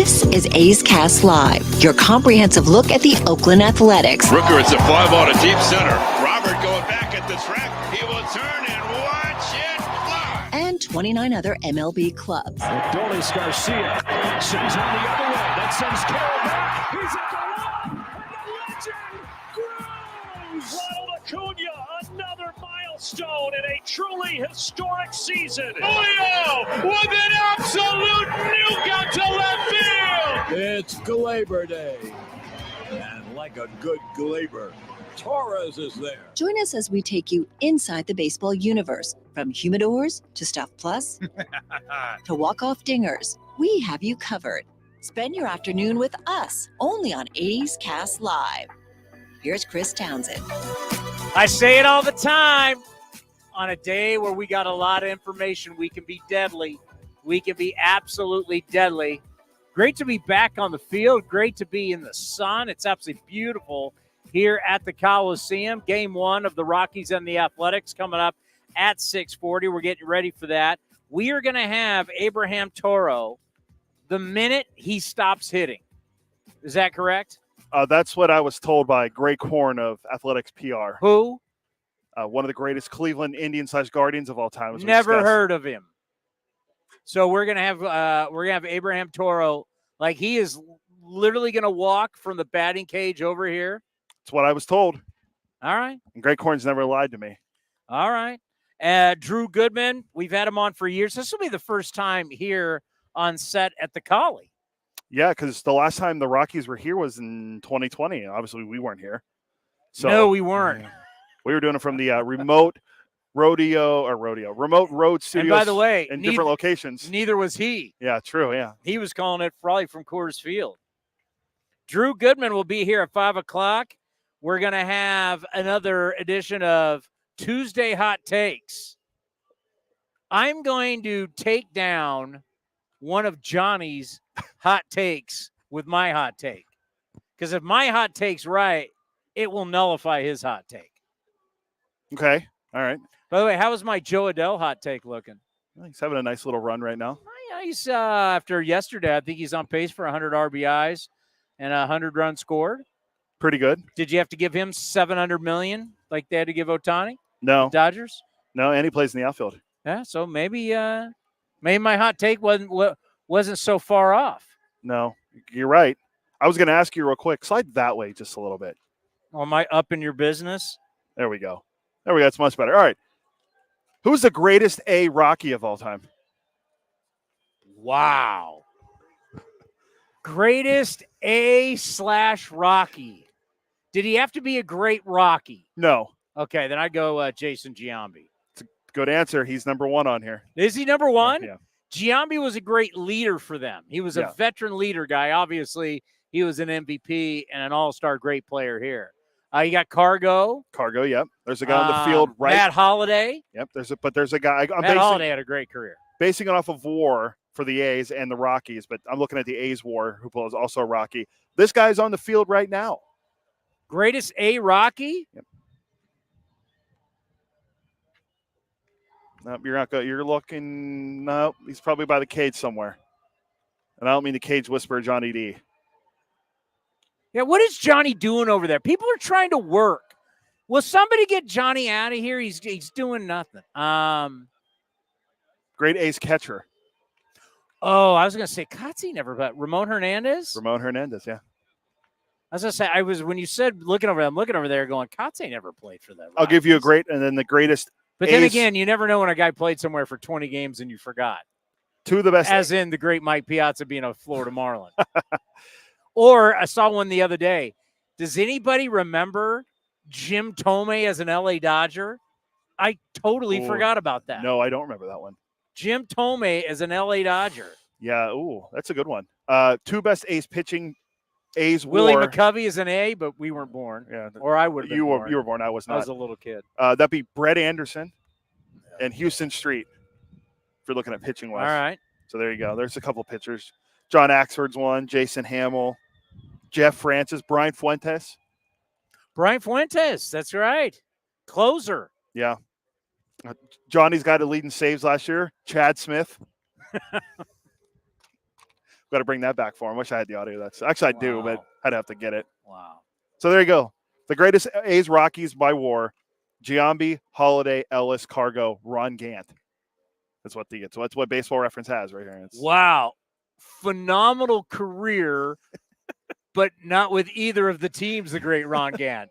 This is A's Cast Live, your comprehensive look at the Oakland Athletics. Rooker, it's a 5 on a deep center. Robert going back at the track. He will turn and watch it fly. And 29 other MLB clubs. Dolis Garcia sends one the other way. That sends Carroll back. He's at the wall. And the legend grows. Ronald Acuna, another milestone in a truly historic season. Julio with an absolute nuke out to left field. It's Glaber Day. And like a good Glaber, Torres is there. Join us as we take you inside the baseball universe. From humidors to Stuff Plus to walk-off dingers, we have you covered. Spend your afternoon with us, only on A's Cast Live. Here's Chris Townsend. I say it all the time. On a day where we got a lot of information, we can be deadly. We can be absolutely deadly. Great to be back on the field. Great to be in the sun. It's absolutely beautiful here at the Coliseum. Game 1 of the Rockies and the Athletics coming up at 6:40. We're getting ready for that. We are going to have Abraham Toro the minute he stops hitting. Is that correct? That's what I was told by Greg Horn of Athletics PR. Who? One of the greatest Cleveland Indians/Guardians of all time. Never heard of him. So we're gonna have Abraham Toro. Like, he is literally gonna walk from the batting cage over here. That's what I was told. All right. And Greg Horn's never lied to me. All right. Drew Goodman, we've had him on for years. This will be the first time here on set at the Collie. Yeah, because the last time the Rockies were here was in 2020. Obviously, we weren't here. So no, we weren't. We were doing it from the remote road studios. And by the way, in different locations. Neither was he. Yeah, true. Yeah, he was calling it probably from Coors Field. Drew Goodman will be here at 5 o'clock. We're going to have another edition of Tuesday Hot Takes. I'm going to take down one of Johnny's hot takes with my hot take. Because if my hot take's right, it will nullify his hot take. Okay. All right. By the way, how is my Joe Adele hot take looking? Well, he's having a nice little run right now. Yeah, he's after yesterday, I think he's on pace for 100 RBIs and 100 runs scored. Pretty good. Did you have to give him $700 million like they had to give Ohtani? No. Dodgers? No, and he plays in the outfield. Yeah, so maybe my hot take wasn't so far off. No, you're right. I was going to ask you real quick. Slide that way just a little bit. Oh, am I up in your business? There we go. It's much better. All right. Who's the greatest A Rocky of all time? Wow. Greatest A/Rocky. Did he have to be a great Rocky? No. Okay, then I'd go Jason Giambi. It's a good answer. He's number 1 on here. Is he number 1? Yeah. Giambi was a great leader for them. He was a veteran leader guy. Obviously, he was an MVP and an all-star great player here. You got Cargo. Cargo, yep. There's a guy on the field, right? Matt Holliday. Yep. There's a guy. Matt Holliday had a great career. Basing it off of WAR for the A's and the Rockies, but I'm looking at the A's WAR, who was also a Rocky. This guy's on the field right now. Greatest A Rocky? Yep. Nope, you're not good. You're looking. No, he's probably by the cage somewhere. And I don't mean the cage whisperer, Johnny D. Yeah, what is Johnny doing over there? People are trying to work. Will somebody get Johnny out of here? He's doing nothing. Great ace catcher. Oh, I was going to say Kotze never, but Ramon Hernandez? Ramon Hernandez, yeah. I was going to say, when you said I'm looking over there going, Kotze never played for them. I'll give you a great, and then the greatest. But then again, you never know when a guy played somewhere for 20 games and you forgot. Two of the best. As in the great Mike Piazza being a Florida Marlin. Or I saw one the other day. Does anybody remember Jim Thome as an LA Dodger? I totally forgot about that. No, I don't remember that one. Jim Thome as an LA Dodger. Yeah, that's a good one. Two best ace pitching A's Willie WAR. McCovey is an A, but we weren't born. Yeah, or I would have been you born. You were born. I was not. I was a little kid. That'd be Brett Anderson and Houston Street. If you're looking at pitching wise. All right. So there you go. There's a couple pitchers. John Axford's one. Jason Hamill, Jeff Francis, Brian Fuentes. Brian Fuentes. That's right. Closer. Yeah. Johnny's got a lead in saves last year. Chad Smith. Got to bring that back for him. Wish I had the audio. That's actually I do, but I'd have to get it. Wow. So there you go. The greatest A's Rockies by WAR: Giambi, Holiday, Ellis, Cargo, Ron Gant. That's what Baseball Reference has right here. Wow. Phenomenal career, but not with either of the teams, the great Ron Gant.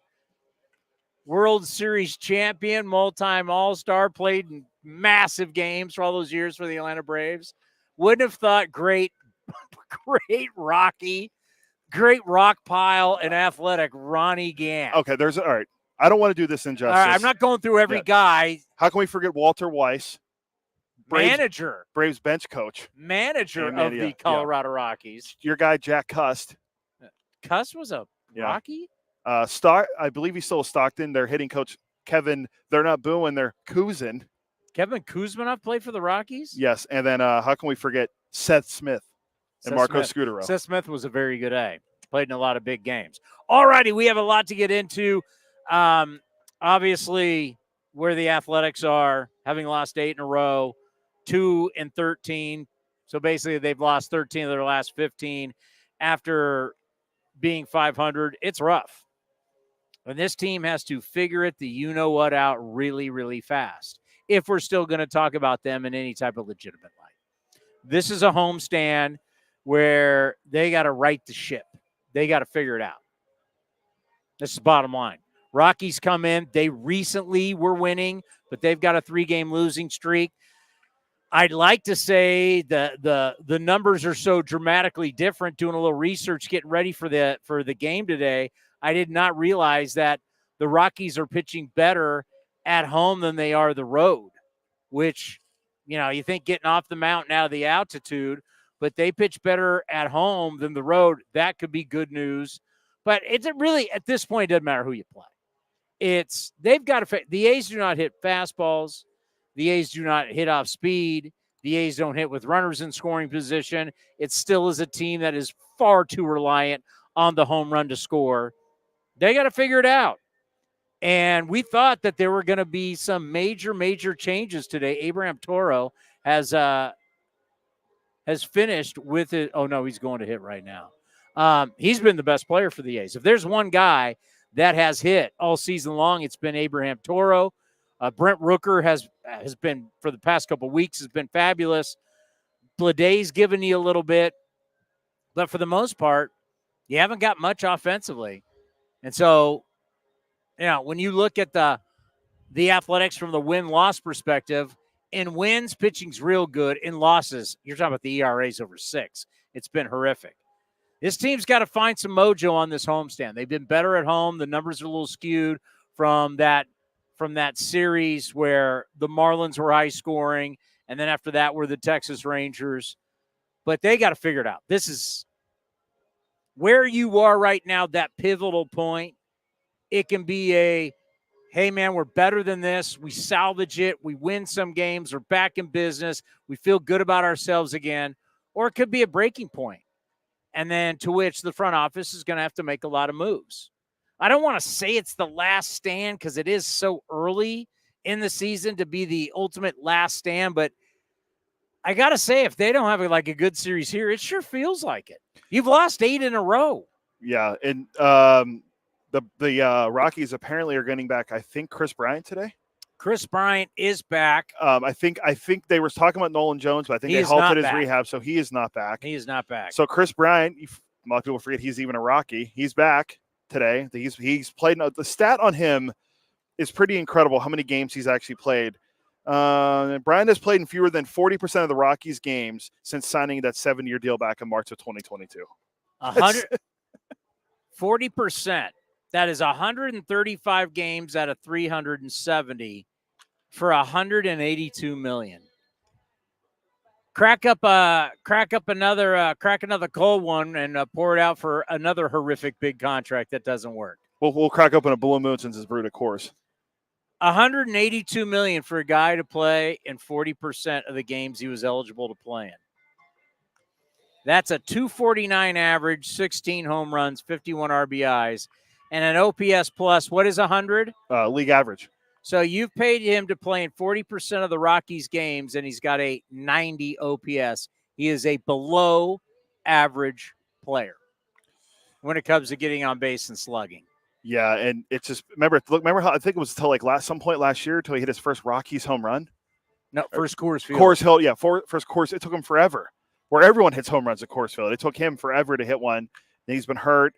World Series champion, multi-time All-Star, played in massive games for all those years for the Atlanta Braves. Wouldn't have thought great Rocky, great rock pile and athletic Ronnie Gant. Okay, all right. I don't want to do this injustice. All right, I'm not going through every guy. How can we forget Walter Weiss? Braves bench coach. Manager of the Colorado Rockies. Your guy, Jack Cust. Cust was a Rocky? I believe he's still a Stockton. Their hitting coach, Kevin, they're not booing, they're Kuzin. Kevin Kuzminoff played for the Rockies? Yes, and then how can we forget Seth Smith and Marco Scudero? Seth Smith was a very good A. Played in a lot of big games. All righty, we have a lot to get into. Obviously, where the Athletics are, having lost 8 in a row, 2-13. So basically, they've lost 13 of their last 15 after being 500. It's rough. And this team has to figure it, the you-know-what out really, really fast if we're still going to talk about them in any type of legitimate light. This is a homestand where they got to right the ship. They got to figure it out. This is the bottom line. Rockies come in. They recently were winning, but they've got a 3-game losing streak. I'd like to say the numbers are so dramatically different. Doing a little research, getting ready for the game today, I did not realize that the Rockies are pitching better at home than they are the road, which, you think getting off the mountain out of the altitude, but they pitch better at home than the road. That could be good news. But it's really, at this point, it doesn't matter who you play. They've got to, the A's do not hit fastballs. The A's do not hit off speed. The A's don't hit with runners in scoring position. It still is a team that is far too reliant on the home run to score. They got to figure it out. And we thought that there were going to be some major, major changes today. Abraham Toro has finished with it. Oh, no, he's going to hit right now. He's been the best player for the A's. If there's one guy that has hit all season long, it's been Abraham Toro. Brent Rooker has been, for the past couple of weeks, has been fabulous. Bladay's given you a little bit. But for the most part, you haven't got much offensively. And so, when you look at the Athletics from the win-loss perspective, in wins, pitching's real good. In losses, you're talking about the ERAs over 6. It's been horrific. This team's got to find some mojo on this homestand. They've been better at home. The numbers are a little skewed from that series where the Marlins were high scoring, and then after that were the Texas Rangers. But they got to figure it out. This is where you are right now, that pivotal point. It can be hey, man, we're better than this. We salvage it. We win some games. We're back in business. We feel good about ourselves again. Or it could be a breaking point. And then to which the front office is going to have to make a lot of moves. I don't want to say it's the last stand because it is so early in the season to be the ultimate last stand. But I got to say, if they don't have a good series here, it sure feels like it. You've lost 8 in a row. Yeah, and the Rockies apparently are getting back, I think, Chris Bryant today. Chris Bryant is back. I think they were talking about Nolan Jones, but I think they halted his rehab, so he is not back. He is not back. So Chris Bryant, a lot of people forget he's even a Rocky. He's back today. He's played. The stat on him is pretty incredible, how many games he's actually played. Bryant has played in fewer than 40% of the Rockies games since signing that 7-year deal back in March of 2022. 40%. That is 135 games out of 370 for $182 million. Crack another cold one and pour it out for another horrific big contract that doesn't work. We'll crack open a Blue Moon since it's brewed, of course. $182 million for a guy to play in 40% of the games he was eligible to play in. That's a 249 average, 16 home runs, 51 RBIs, and an OPS plus. What is 100? League average. So you've paid him to play in 40% of the Rockies games, and he's got a 90 OPS. He is a below average player when it comes to getting on base and slugging. Yeah, and it's just remember how I think it was until like some point last year until he hit his first Rockies home run. No, first Coors Field. Coors Hill, yeah, first Coors. It took him forever. Where everyone hits home runs at Coors Field, it took him forever to hit one. And he's been hurt.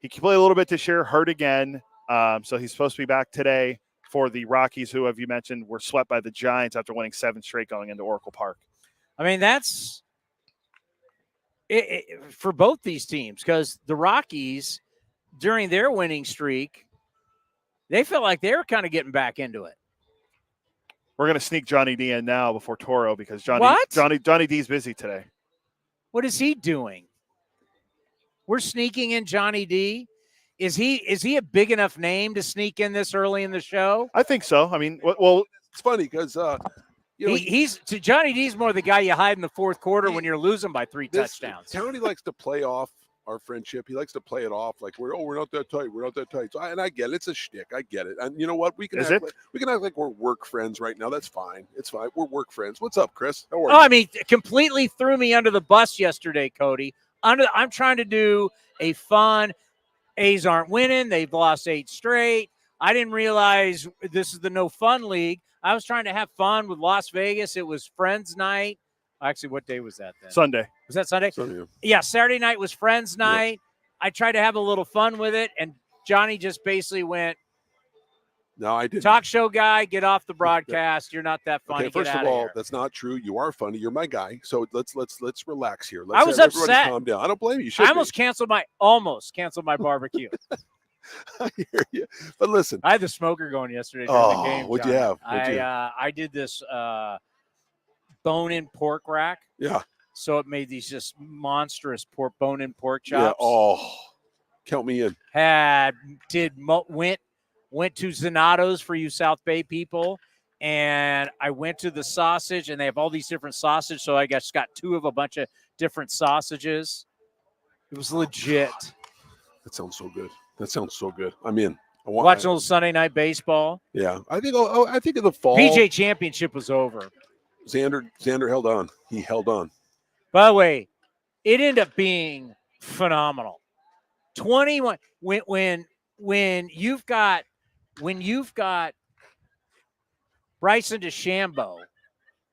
He can play a little bit this year, hurt again. So he's supposed to be back today for the Rockies, who, have you mentioned, were swept by the Giants after winning 7 straight going into Oracle Park. I mean, that's it for both these teams, because the Rockies, during their winning streak, they felt like they were kind of getting back into it. We're going to sneak Johnny D in now before Toro because Johnny D's busy today. What is he doing? We're sneaking in Johnny D. Is he a big enough name to sneak in this early in the show? I think so. I mean, well, it's funny because he's Johnny D's more the guy you hide in the fourth quarter when you're losing by 3 touchdowns. Towny likes to play off our friendship. He likes to play it off like we're not that tight. We're not that tight. So I get it. It's a shtick. I get it. And you know what? We can act like we're work friends right now. That's fine. It's fine. We're work friends. What's up, Chris? How are you? I mean, completely threw me under the bus yesterday, Cody. I'm trying to do a fun. A's aren't winning. They've lost 8 straight. I didn't realize this is the no fun league. I was trying to have fun with Las Vegas. It was Friends Night. Actually, what day was that then? Sunday. Was that Sunday? Sunday. Yeah, Saturday night was Friends Night. Yep. I tried to have a little fun with it, and Johnny just basically went, no, I didn't. Talk show guy, get off the broadcast. You're not that funny. Okay, first get of all, here. That's not true. You are funny. You're my guy. So let's relax here. I was upset. Calm down. I don't blame you. I almost canceled my barbecue. I hear you. But listen, I had the smoker going yesterday during the game. What'd you have? I did this bone-in pork rack. Yeah. So it made these just monstrous bone-in pork chops. Yeah. Oh, count me in. Went to Zanato's for you South Bay people, and I went to the sausage, and they have all these different sausages, so I just got 2 of a bunch of different sausages. It was legit. That sounds so good. I'm in. Watching a little Sunday night baseball. Yeah, I think in the fall. PJ Championship was over. Xander held on. He held on. By the way, it ended up being phenomenal. 21 when you've got Bryson DeChambeau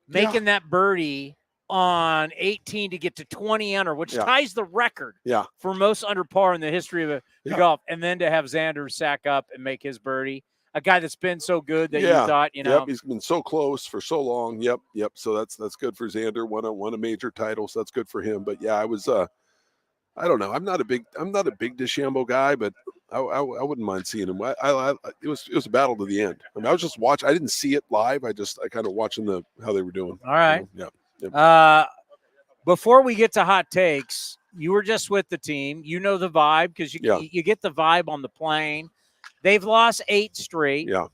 making that birdie on 18 to get to 20 under, which ties the record for most under par in the history of the golf, and then to have Xander sack up and make his birdie, a guy that's been so good that you thought, Yep, he's been so close for so long. Yep. So that's good for Xander. Won a major title, so that's good for him. But yeah, I was I don't know. I'm not a big DeChambeau guy, but I wouldn't mind seeing him. It was a battle to the end. I mean, I was just watching. I didn't see it live. I kind of watching how they were doing. All right. Yeah. Before we get to hot takes, you were just with the team. You know the vibe because you get the vibe on the plane. They've lost 8 straight. Yeah.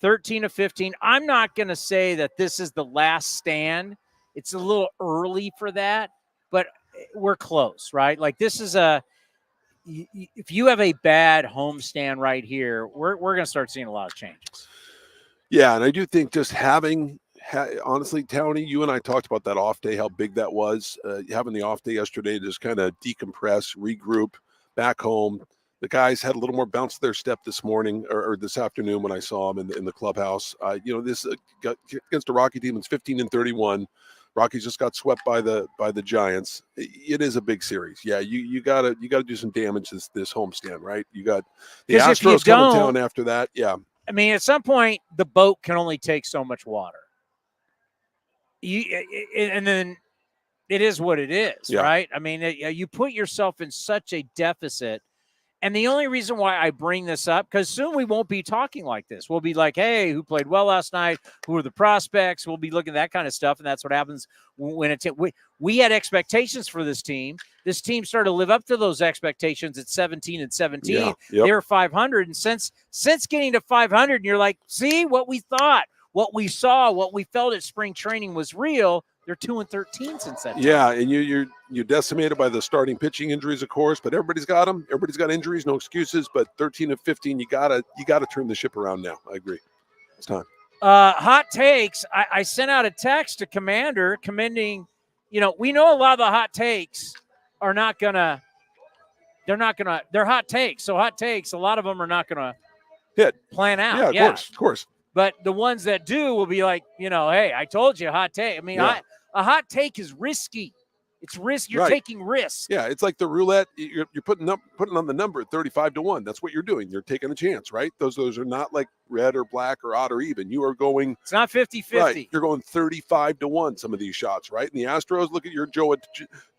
13 of 15. I'm not going to say that this is the last stand. It's a little early for that, but we're close, right? Like this is if you have a bad homestand right here, we're going to start seeing a lot of changes. Yeah, and I do think just honestly, Towny, you and I talked about that off day, how big that was. Having the off day yesterday to just kind of decompress, regroup, back home. The guys had a little more bounce to their step this morning or this afternoon when I saw them in the clubhouse. This against a Rocky team, it's 15-31. Rockies just got swept by the Giants. It is a big series. Yeah, you gotta do some damage this homestand, right? You got the Astros coming to town after that. Yeah. I mean, at some point, the boat can only take so much water. And then it is what it is, right? I mean, you put yourself in such a deficit. And the only reason why I bring this up, because soon we won't be talking like this. We'll be like, hey, who played well last night? Who are the prospects? We'll be looking at that kind of stuff. And that's what happens when we had expectations for this team. This team started to live up to those expectations at 17-17. Yeah, yep. They were 500. And since getting to 500, and you're like, see what we thought, what we saw, what we felt at spring training was real. They're 2-13 since that time. Yeah, and you're decimated by the starting pitching injuries, of course, but everybody's got them. Everybody's got injuries, no excuses. But 13-15, you gotta turn the ship around now. I agree. It's time. Hot takes. I sent out a text to Commander commending. We know a lot of the hot takes are not gonna. They're not gonna. They're hot takes. So hot takes. A lot of them are not gonna hit. plan out. Yeah, of course. But the ones that do will be like, hey, I told you, hot take. I mean, a hot take is risky. It's risk. You're taking risks. Yeah, it's like the roulette. You're putting on the number at 35-1. That's what you're doing. You're taking a chance, right? Those are not like red or black or odd or even. You are going. It's not 50-50. Right. You're going 35-1. Some of these shots, right? And the Astros. Look at your Joe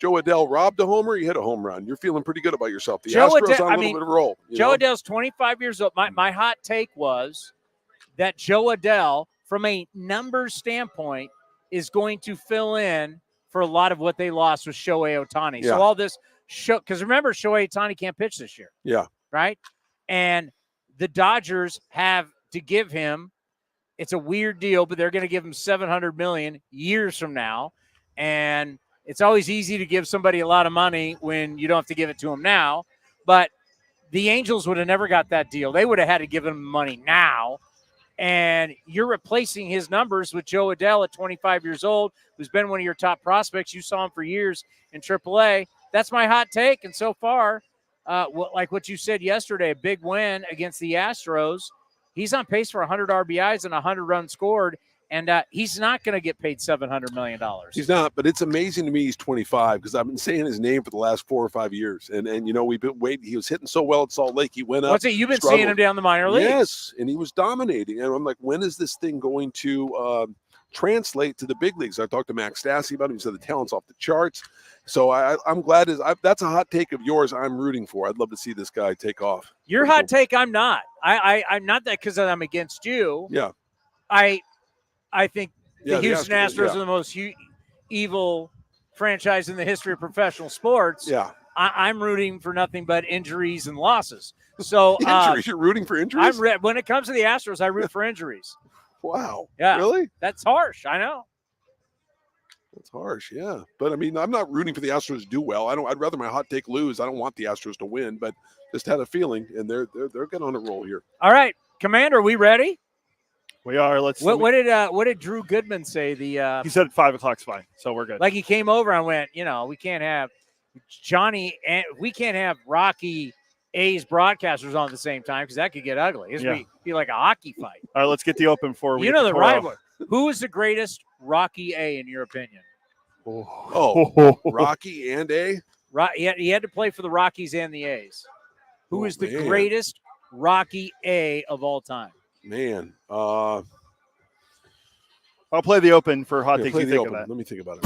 Adell robbed a homer. You hit a home run. You're feeling pretty good about yourself. The Astros on a little bit of a roll. Joe Adell's 25 years old. My hot take was that Joe Adell, from a numbers standpoint, is going to fill in for a lot of what they lost with Shohei Ohtani. Yeah. So all this because remember, Shohei Ohtani can't pitch this year. Yeah. Right? And the Dodgers have to give him, it's a weird deal, but they're going to give him $700 million years from now. And it's always easy to give somebody a lot of money when you don't have to give it to them now. But the Angels would have never got that deal. They would have had to give him money now. And you're replacing his numbers with Joe Adell at 25 years old, who's been one of your top prospects. You saw him for years in AAA. That's my hot take. And so far, like what you said yesterday, a big win against the Astros. He's on pace for 100 RBIs and 100 runs scored. And he's not going to get paid $700 million. He's not, but it's amazing to me he's 25 because I've been saying his name for the last 4 or 5 years. And we've been waiting. He was hitting so well at Salt Lake. He went up. What's it? You've been seeing him down the minor leagues. Yes, and he was dominating. And I'm like, when is this thing going to translate to the big leagues? I talked to Max Stassi about him. He said the talent's off the charts. So I'm glad that's a hot take of yours I'm rooting for. I'd love to see this guy take off. Your hot take, I'm not. I'm not that because I'm against you. Yeah. I think the Houston Astros are the most evil franchise in the history of professional sports. Yeah. I'm rooting for nothing but injuries and losses. So injuries? You're rooting for injuries? When it comes to the Astros, I root for injuries. Wow. Yeah. Really? That's harsh. I know. That's harsh, yeah. But, I mean, I'm not rooting for the Astros to do well. I'd rather my hot take lose. I don't want the Astros to win, but just had a feeling, and they're getting on a roll here. All right. Commander, are we ready? We are. Let's. What did Drew Goodman say? He said 5 o'clock's fine, so we're good. Like he came over and went, we can't have Johnny and we can't have Rocky A's broadcasters on at the same time because that could get ugly. It'd be like a hockey fight. All right, let's get the open for we. The rival. Who is the greatest Rocky A in your opinion? Oh, Rocky and A. He had to play for the Rockies and the A's. Who is the greatest Rocky A of all time? Man, I'll play the open for hot takes. Let me think about it.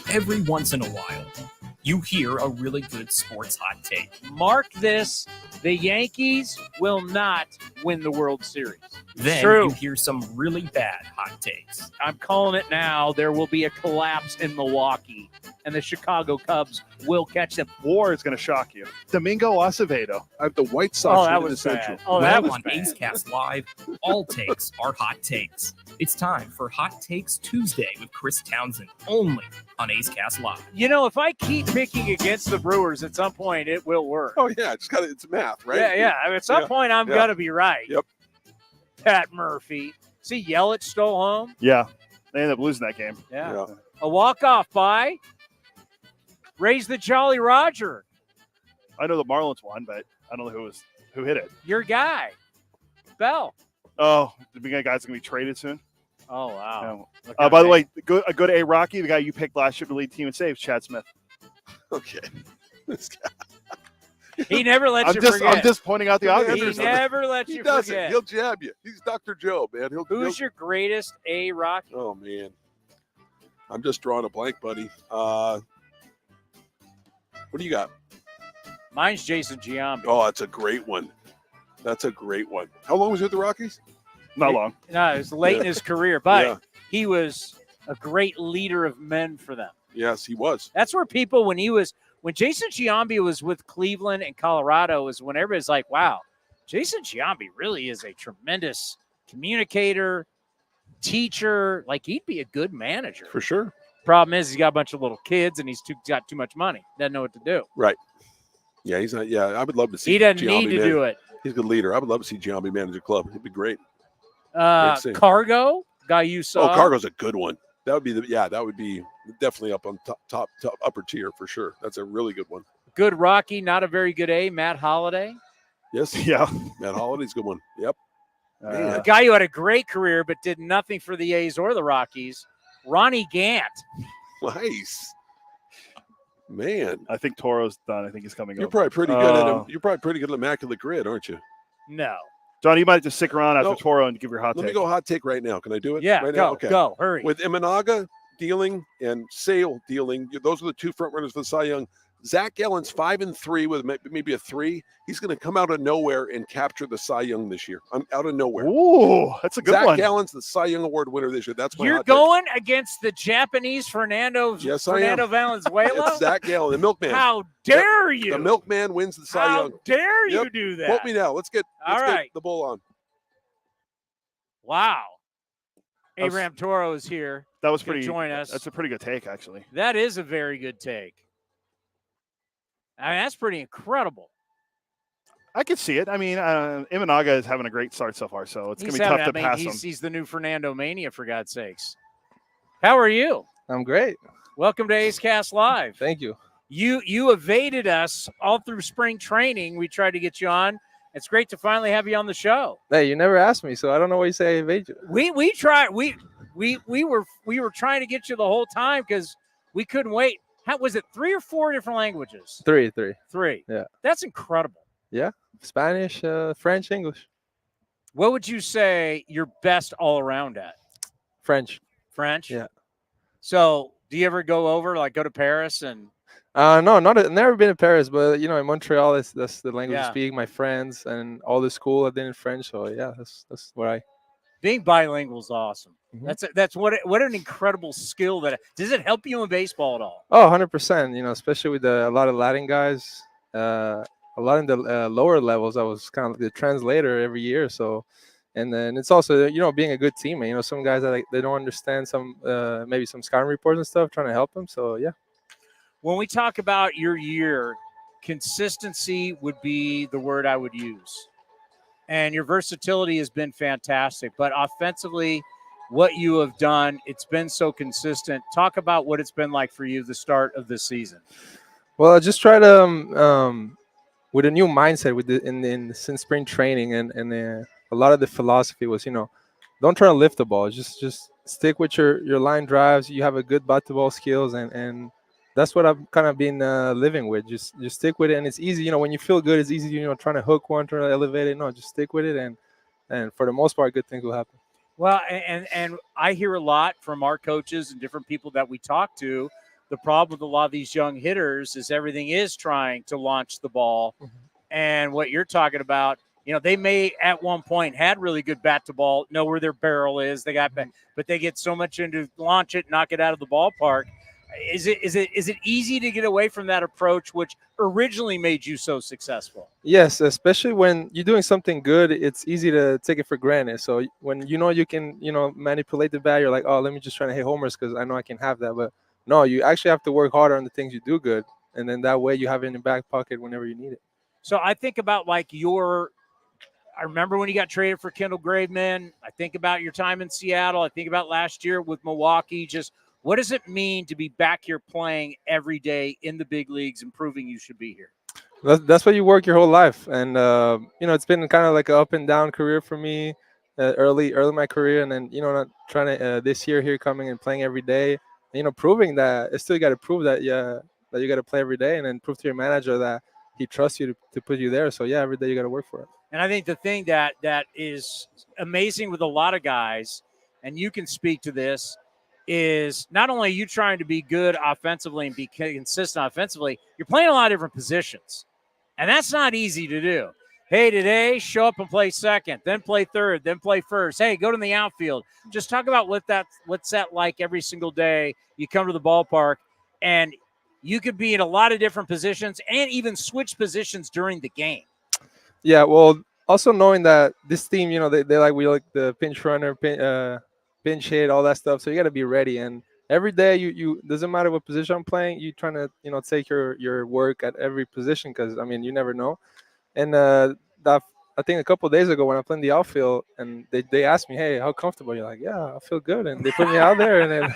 Every once in a while, you hear a really good sports hot take. Mark this: the Yankees will not win the World Series. Then you hear some really bad hot takes. I'm calling it now. There will be a collapse in Milwaukee, and the Chicago Cubs will catch them. War is going to shock you. Domingo Acevedo. I have the White Sox. That was bad. That was on A's Cast Live. All takes are hot takes. It's time for Hot Takes Tuesday with Chris Townsend, only on A's Cast Live. If I keep picking against the Brewers, at some point it will work. Oh yeah, it's math, right? Yeah. At some point I'm gonna be right. Yep. Pat Murphy. See, Yelich stole home. Yeah, they ended up losing that game. Yeah. A walk-off by Raise the Jolly Roger. I know the Marlins won, but I don't know who hit it. Your guy, Bell. Oh, the big guy's gonna be traded soon. Oh wow! By the way, go to A Rocky, the guy you picked last year to lead team in saves, Chad Smith. Okay. He never lets you forget. I'm just pointing out the obvious. He never lets you forget. He'll jab you. He's Dr. Joe, man. Who's your greatest A Rocky? Oh man, I'm just drawing a blank, buddy. What do you got? Mine's Jason Giambi. Oh, that's a great one. How long was he with the Rockies? Not long. No, it was late in his career, but he was a great leader of men for them. Yes, he was. That's where people, when Jason Giambi was with Cleveland and Colorado, was when everybody's like, wow, Jason Giambi really is a tremendous communicator, teacher. Like, he'd be a good manager. For sure. Problem is, he's got a bunch of little kids and he's got too much money. Doesn't know what to do. Right. Yeah, he's not. Yeah, I would love to see. He doesn't need to do it. He's a good leader. I would love to see Giambi manage a club. It'd be great. Cargo. guy you saw. Oh, Cargo's a good one. That would be that would be definitely up on top upper tier for sure. That's a really good one. Good Rocky, not a very good A. Matt Holliday. Yes. Yeah. Matt Holliday's a good one. Yep. A guy who had a great career but did nothing for the A's or the Rockies. Ronnie Gant. Nice. Man. I think Toro's done. I think he's coming You're over. probably pretty good at him. You're probably pretty good at Immaculate Grid, aren't you? No. John, you might just stick around after No. Toro and give your hot Let take. me go hot take right now. Can I do it? Yeah, right go, now? Okay. go, hurry. With Imanaga dealing and Sale dealing, those are the two front runners for the Cy Young. Zach Gallen's 5-3 with maybe a 3. He's going to come out of nowhere and capture the Cy Young this year. I'm out of nowhere. Ooh, that's a good Zach one. Gallen's the Cy Young Award winner this year. That's my You're hot take. going against the Japanese Fernando Valenzuela? It's Zach Gallen, the milkman. How dare you? The milkman wins the Cy How Young. dare you Yep. do that? Quote me now. Let's get right. the bull on. Wow. That was- Abraham Toro is here. That was to pretty. join us. That's a pretty good take, actually. That is a very good take. I mean, that's pretty incredible. I could see it. I mean, Imanaga is having a great start so far, so it's going to be tough to pass him. He's the new Fernando Mania, for God's sakes. How are you? I'm great. Welcome to A's Cast Live. Thank you. You evaded us all through spring training. We tried to get you on. It's great to finally have you on the show. Hey, you never asked me, so I don't know why you say I evade you. We tried. We were trying to get you the whole time because we couldn't wait. How was it? 3 or 4 different languages? Three. Three. Yeah. That's incredible. Yeah. Spanish, French, English. What would you say you're best all around at? French. French? Yeah. So do you ever go to Paris and No, never been to Paris, but in Montreal, that's the language Yeah. I speak. My friends and all the school I did in French. So yeah, that's what I. being bilingual is awesome. Mhm. That's what an incredible skill does it help you in baseball at all? Oh, 100%. Especially with a lot of Latin guys, a lot in the lower levels. I was kind of like the translator every year. So, and then it's also being a good teammate. Some guys that they don't understand some maybe some scouting reports and stuff, trying to help them. So yeah. When we talk about your year, consistency would be the word I would use. And your versatility has been fantastic. But offensively, what you have done, it's been so consistent. Talk about what it's been like for you the start of this season. Well, I just try to with a new mindset since spring training, and a lot of the philosophy was, don't try to lift the ball. Just stick with your line drives. You have a good bat to ball skills, and that's what I've kind of been living with. Just stick with it, and it's easy. When you feel good, it's easy. Trying to hook one, trying to elevate it. No, just stick with it, and for the most part, good things will happen. Well, and I hear a lot from our coaches and different people that we talk to. The problem with a lot of these young hitters is everything is trying to launch the ball. Mm-hmm. And what you're talking about, they may at one point had really good bat to ball, know where their barrel is. They got, but they get so much into launch it, knock it out of the ballpark. Is it easy to get away from that approach, which originally made you so successful? Yes, especially when you're doing something good, it's easy to take it for granted. So when you can manipulate the bat, you're like, oh, let me just try to hit homers because I know I can have that. But no, you actually have to work harder on the things you do good, and then that way you have it in your back pocket whenever you need it. So I think about I remember when you got traded for Kendall Graveman. I think about your time in Seattle. I think about last year with Milwaukee. Just what does it mean to be back here playing every day in the big leagues and proving you should be here? That's what you work your whole life, and it's been kind of like an up and down career for me, early in my career, and then not trying to this year here coming and playing every day, proving that it's still got to prove that that you got to play every day, and then prove to your manager that he trusts you to put you there. So yeah, every day you got to work for it. And I think the thing that is amazing with a lot of guys, and you can speak to this, is not only are you trying to be good offensively and be consistent offensively, you're playing a lot of different positions. And that's not easy to do. Hey, today, show up and play second, then play third, then play first. Hey, go to the outfield. Just talk about what's that like every single day. You come to the ballpark, and you could be in a lot of different positions and even switch positions during the game. Yeah, well, also knowing that this team, we like the pinch runner, pinch hit, all that stuff. So you got to be ready. And every day, you doesn't matter what position I'm playing, you trying to take your work at every position because you never know. And that I think a couple of days ago when I played in the outfield, and they asked me, "Hey, how comfortable?" You're like, "Yeah, I feel good," and they put me out there, and then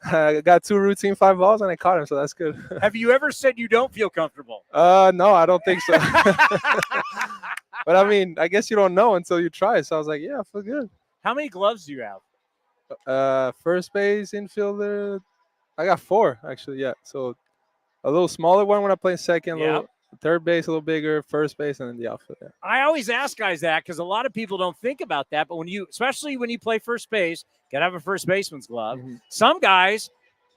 I got 2 routine 5 balls, and I caught him, so that's good. Have you ever said you don't feel comfortable? No, I don't think so. But I mean, I guess you don't know until you try. So I was like, "Yeah, I feel good." How many gloves do you have? First base, infielder, I got 4 actually. Yeah, so a little smaller one when I play second, Yeah. little third base a little bigger, first base, and then the outfield. Yeah. I always ask guys that because a lot of people don't think about that. But especially when you play first base, gotta have a first baseman's glove. Mm-hmm. Some guys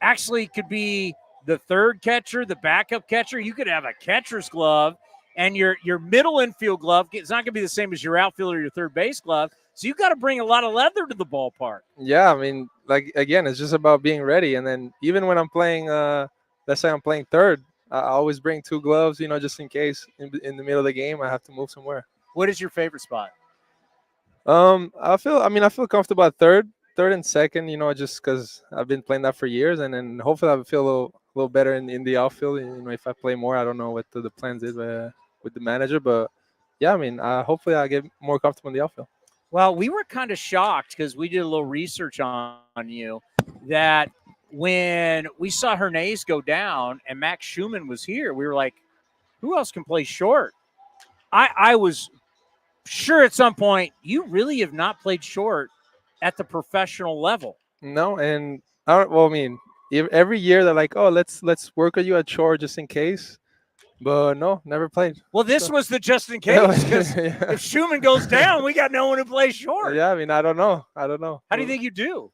actually could be the third catcher, the backup catcher. You could have a catcher's glove, and your middle infield glove is not gonna be the same as your outfield or your third base glove. So you got to bring a lot of leather to the ballpark. Yeah, I mean, like again, it's just about being ready. And then even when I'm playing, let's say I'm playing third, I always bring 2 gloves, just in case in the middle of the game I have to move somewhere. What is your favorite spot? I feel comfortable at third and second, just because I've been playing that for years, and then hopefully I feel a little better in the outfield. If I play more, I don't know what the plans is with the manager, but yeah, I mean, hopefully I get more comfortable in the outfield. Well, we were kind of shocked because we did a little research on you that when we saw Hernandez go down and Max Schumann was here, we were like, who else can play short? I was sure at some point you really have not played short at the professional level. No, and every year they're like, oh, let's work on you at short just in case. But no, never played. Well, this was the just in case, because if Schumann goes down, we got no one to play short. Yeah, I mean, I don't know. How do you think you do?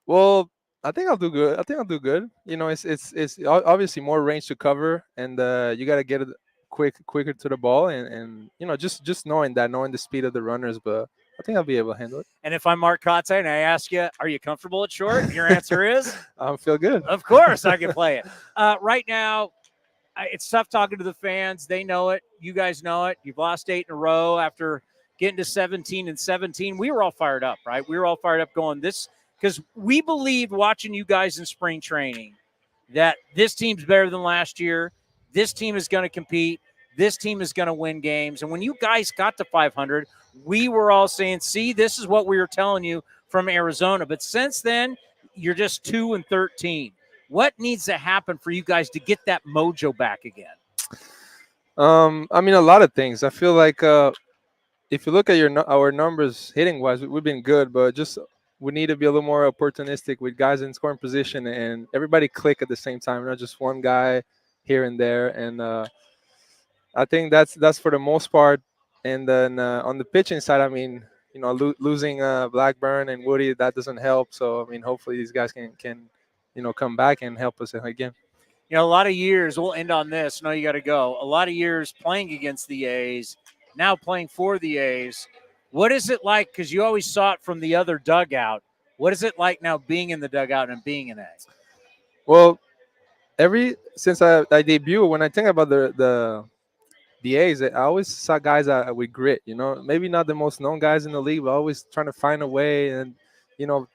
Well, I think I'll do good. It's obviously more range to cover, and you got to get it quicker to the ball, and just knowing the speed of the runners. But I think I'll be able to handle it. And if I'm Mark Kotze and I ask you, are you comfortable at short? Your answer is? I feel good. Of course I can play it. Right now, it's tough talking to the fans. They know it. You guys know it. You've lost 8 in a row after getting to 17-17. We were all fired up, right? We were all fired up going this because we believed watching you guys in spring training that this team's better than last year. This team is going to compete. This team is going to win games. And when you guys got to 500, we were all saying, see, this is what we were telling you from Arizona. But since then, you're just 2-13. What needs to happen for you guys to get that mojo back again? I mean, a lot of things. I feel like if you look at our numbers hitting wise, we've been good, but just we need to be a little more opportunistic with guys in scoring position and everybody click at the same time, not just one guy here and there. And I think that's for the most part. And then on the pitching side, I mean, losing Blackburn and Woody, that doesn't help. So I mean, hopefully these guys can come back and help us again. A lot of years, we'll end on this. No, you got to go. A lot of years playing against the A's, now playing for the A's. What is it like? Because you always saw it from the other dugout. What is it like now being in the dugout and being an A? Well, since I debuted, when I think about the A's, I always saw guys with grit. Maybe not the most known guys in the league, but always trying to find a way and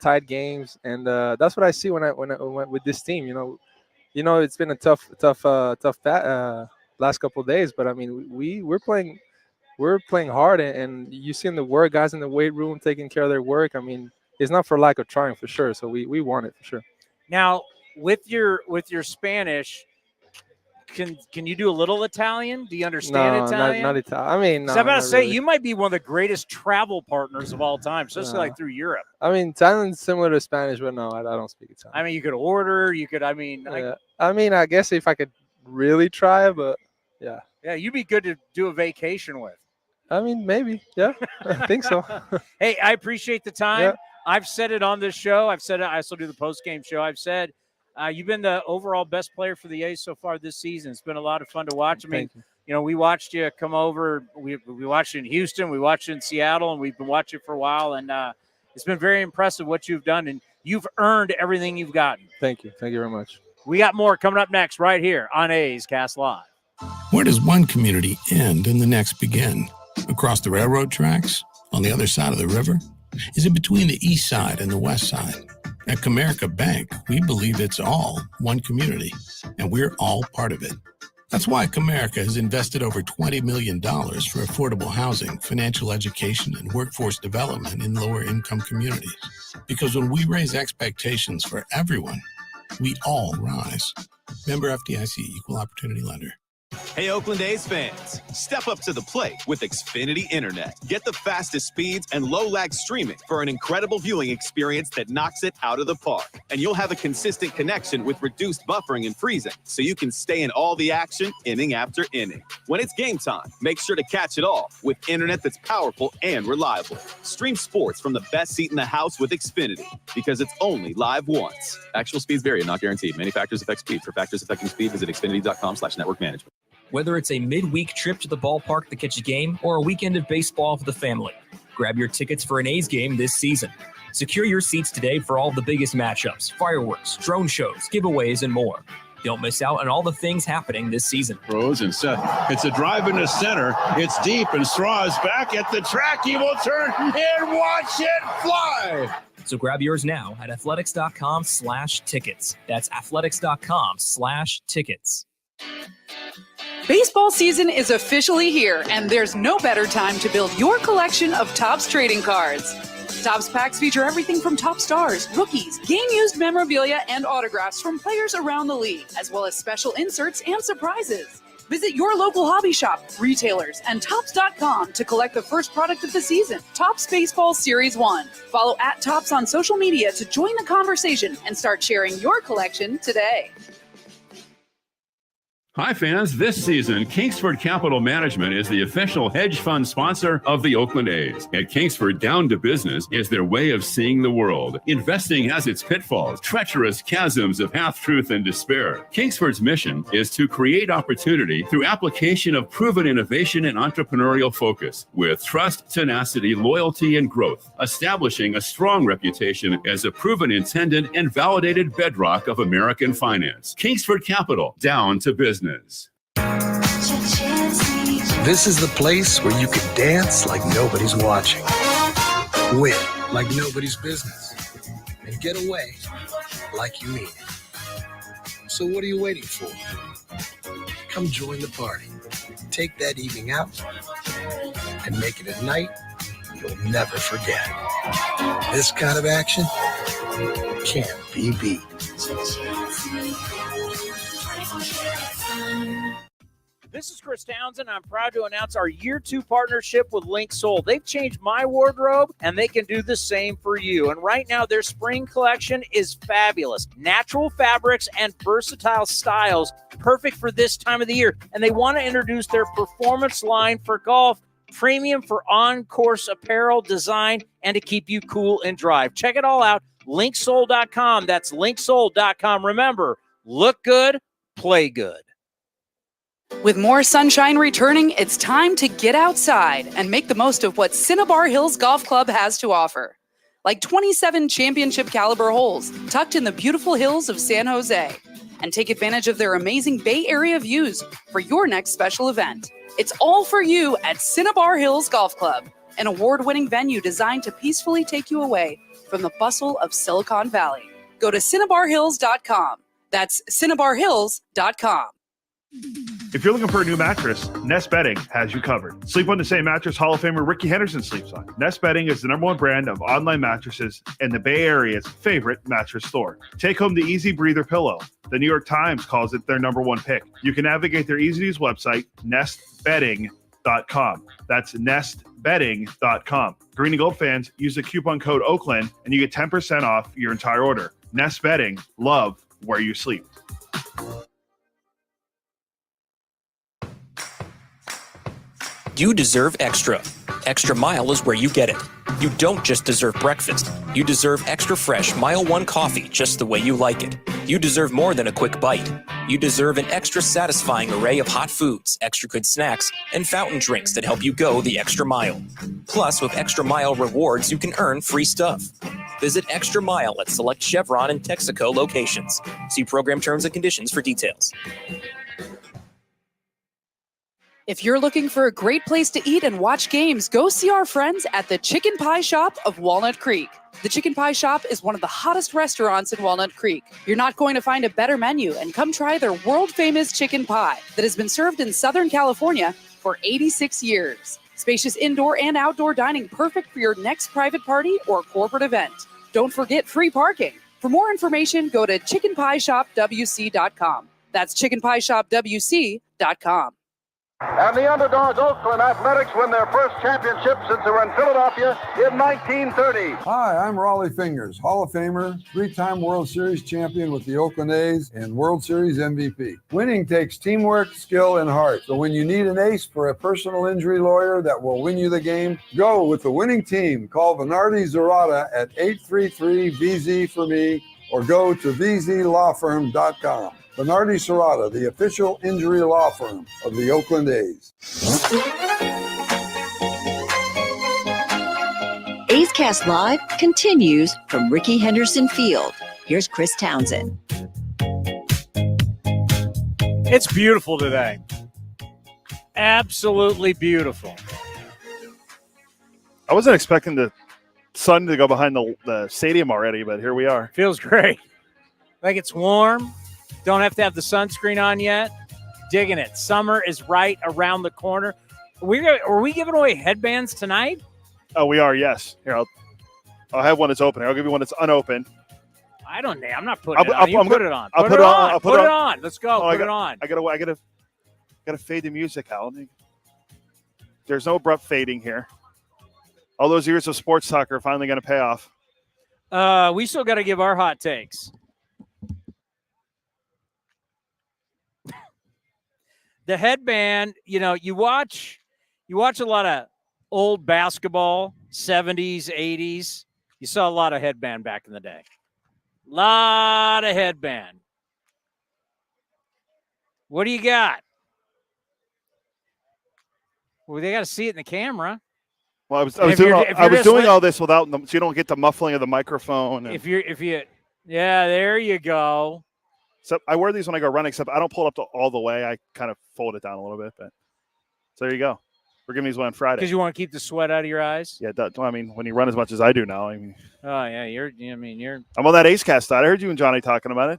tied games, and that's what I see when I went with this team. It's been a tough last couple of days, but I mean we're playing hard, and you see in the work, guys in the weight room taking care of their work. I mean, it's not for lack of trying for sure. So we want it for sure. Now with your Spanish, can you do a little Italian? Do you understand Italian? Not Italian. I mean, I'm about to say really. You might be one of the greatest travel partners of all time, especially like through Europe. I mean, Italian's similar to Spanish, but no, I don't speak Italian. I mean, you could order. You could. I guess if I could really try, but yeah. Yeah, you'd be good to do a vacation with. I mean, maybe. Yeah, I think so. Hey, I appreciate the time. Yeah. I've said it on this show. I've said it. I also do the post-game show. I've said you've been the overall best player for the A's so far this season. It's been a lot of fun to watch. I mean, we watched you come over. We watched you in Houston. We watched you in Seattle, and we've been watching you for a while. And it's been very impressive what you've done, and you've earned everything you've gotten. Thank you. Thank you very much. We got more coming up next right here on A's Cast Live. Where does one community end and the next begin? Across the railroad tracks? On the other side of the river? Is it between the east side and the west side? At Comerica Bank, we believe it's all one community, and we're all part of it. That's why Comerica has invested over $20 million for affordable housing, financial education, and workforce development in lower-income communities. Because when we raise expectations for everyone, we all rise. Member FDIC, Equal Opportunity Lender. Hey, Oakland A's fans, step up to the plate with Xfinity Internet. Get the fastest speeds and low-lag streaming for an incredible viewing experience that knocks it out of the park. And you'll have a consistent connection with reduced buffering and freezing, so you can stay in all the action inning after inning. When it's game time, make sure to catch it all with internet that's powerful and reliable. Stream sports from the best seat in the house with Xfinity, because it's only live once. Actual speeds vary and not guaranteed. Many factors affect speed. For factors affecting speed, visit xfinity.com/network management. Whether it's a midweek trip to the ballpark to catch a game or a weekend of baseball for the family, grab your tickets for an A's game this season. Secure your seats today for all the biggest matchups, fireworks, drone shows, giveaways, and more. Don't miss out on all the things happening this season. Throws and set. It's a drive into center. It's deep, and Straw is back at the track. He will turn and watch it fly. So grab yours now at athletics.com/tickets. That's athletics.com/tickets. Baseball season is officially here, and there's no better time to build your collection of Topps trading cards. Topps packs feature everything from top stars, rookies, game-used memorabilia, and autographs from players around the league, as well as special inserts and surprises. Visit your local hobby shop, retailers, and Topps.com to collect the first product of the season, Topps Baseball Series 1. Follow @Topps on social media to join the conversation and start sharing your collection today. Hi, fans. This season, Kingsford Capital Management is the official hedge fund sponsor of the Oakland A's. At Kingsford, down to business is their way of seeing the world. Investing has its pitfalls, treacherous chasms of half-truth and despair. Kingsford's mission is to create opportunity through application of proven innovation and entrepreneurial focus with trust, tenacity, loyalty, and growth, establishing a strong reputation as a proven intended and validated bedrock of American finance. Kingsford Capital, down to business. This is the place where you can dance like nobody's watching, win like nobody's business, and get away like you mean it. So what are you waiting for? Come join the party. Take that evening out and make it a night you'll never forget. This kind of action can't be beat. This is Chris Townsend. I'm proud to announce our Year 2 partnership with Link Soul. They've changed my wardrobe, and they can do the same for you. And right now, their spring collection is fabulous. Natural fabrics and versatile styles, perfect for this time of the year. And they want to introduce their performance line for golf, premium for on-course apparel design, and to keep you cool and dry. Check it all out, linksoul.com. That's linksoul.com. Remember, look good, play good. With more sunshine returning, it's time to get outside and make the most of what Cinnabar Hills Golf Club has to offer. Like 27 championship caliber holes tucked in the beautiful hills of San Jose. And take advantage of their amazing Bay Area views for your next special event. It's all for you at Cinnabar Hills Golf Club, an award-winning venue designed to peacefully take you away from the bustle of Silicon Valley. Go to cinnabarhills.com. That's cinnabarhills.com. If you're looking for a new mattress, Nest Bedding has you covered. Sleep on the same mattress Hall of Famer Ricky Henderson sleeps on. Nest Bedding is the #1 brand of online mattresses and the Bay Area's favorite mattress store. Take home the Easy Breather pillow. The New York Times calls it their #1 pick. You can navigate their easy-to-use website, nestbedding.com. That's nestbedding.com. Green and Gold fans, use the coupon code Oakland and you get 10% off your entire order. Nest Bedding, love where you sleep. You deserve extra. Extra Mile is where you get it. You don't just deserve breakfast. You deserve extra fresh Mile 1 coffee just the way you like it. You deserve more than a quick bite. You deserve an extra satisfying array of hot foods, extra good snacks, and fountain drinks that help you go the extra mile. Plus, with Extra Mile rewards, you can earn free stuff. Visit Extra Mile at select Chevron and Texaco locations. See program terms and conditions for details. If you're looking for a great place to eat and watch games, go see our friends at the Chicken Pie Shop of Walnut Creek. The Chicken Pie Shop is one of the hottest restaurants in Walnut Creek. You're not going to find a better menu, and come try their world-famous chicken pie that has been served in Southern California for 86 years. Spacious indoor and outdoor dining, perfect for your next private party or corporate event. Don't forget free parking. For more information, go to chickenpieshopwc.com. That's chickenpieshopwc.com. And the underdog Oakland Athletics win their first championship since they were in Philadelphia in 1930. Hi, I'm Raleigh Fingers, Hall of Famer, three-time World Series champion with the Oakland A's and World Series MVP. Winning takes teamwork, skill, and heart. So when you need an ace for a personal injury lawyer that will win you the game, go with the winning team. Call Venardi Zerata at 833-VZ-FOR-ME or go to vzlawfirm.com. Venardi Serrata, the official injury law firm of the Oakland A's. A's Cast Live continues from Rickey Henderson Field. Here's Chris Townsend. It's beautiful today. Absolutely beautiful. I wasn't expecting the sun to go behind the stadium already, but here we are. Feels great. Like it's warm. Don't have to have the sunscreen on yet. Digging it. Summer is right around the corner. Are we giving away headbands tonight? Oh, we are, yes. Here, I'll have one that's open. I'll give you one that's unopened. I don't know. I'm not putting it on. You put it on. I'll Put it on. Put it on. Let's go. Put it on. I gotta fade the music out. There's no abrupt fading here. All those years of sports talk are finally going to pay off. We still got to give our hot takes. The headband, you watch a lot of old basketball, 70s, 80s. You saw a lot of headband back in the day. Lot of headband. What do you got? Well, they got to see it in the camera. Well, I was doing all this without them, so you don't get the muffling of the microphone. Yeah, there you go. So I wear these when I go running, except I don't pull it up all the way. I kind of fold it down a little bit. But so there you go. We're giving these one on Friday. Because you want to keep the sweat out of your eyes? Yeah, when you run as much as I do now, Oh yeah, you're. I'm on that Ace Cast diet. I heard you and Johnny talking about it.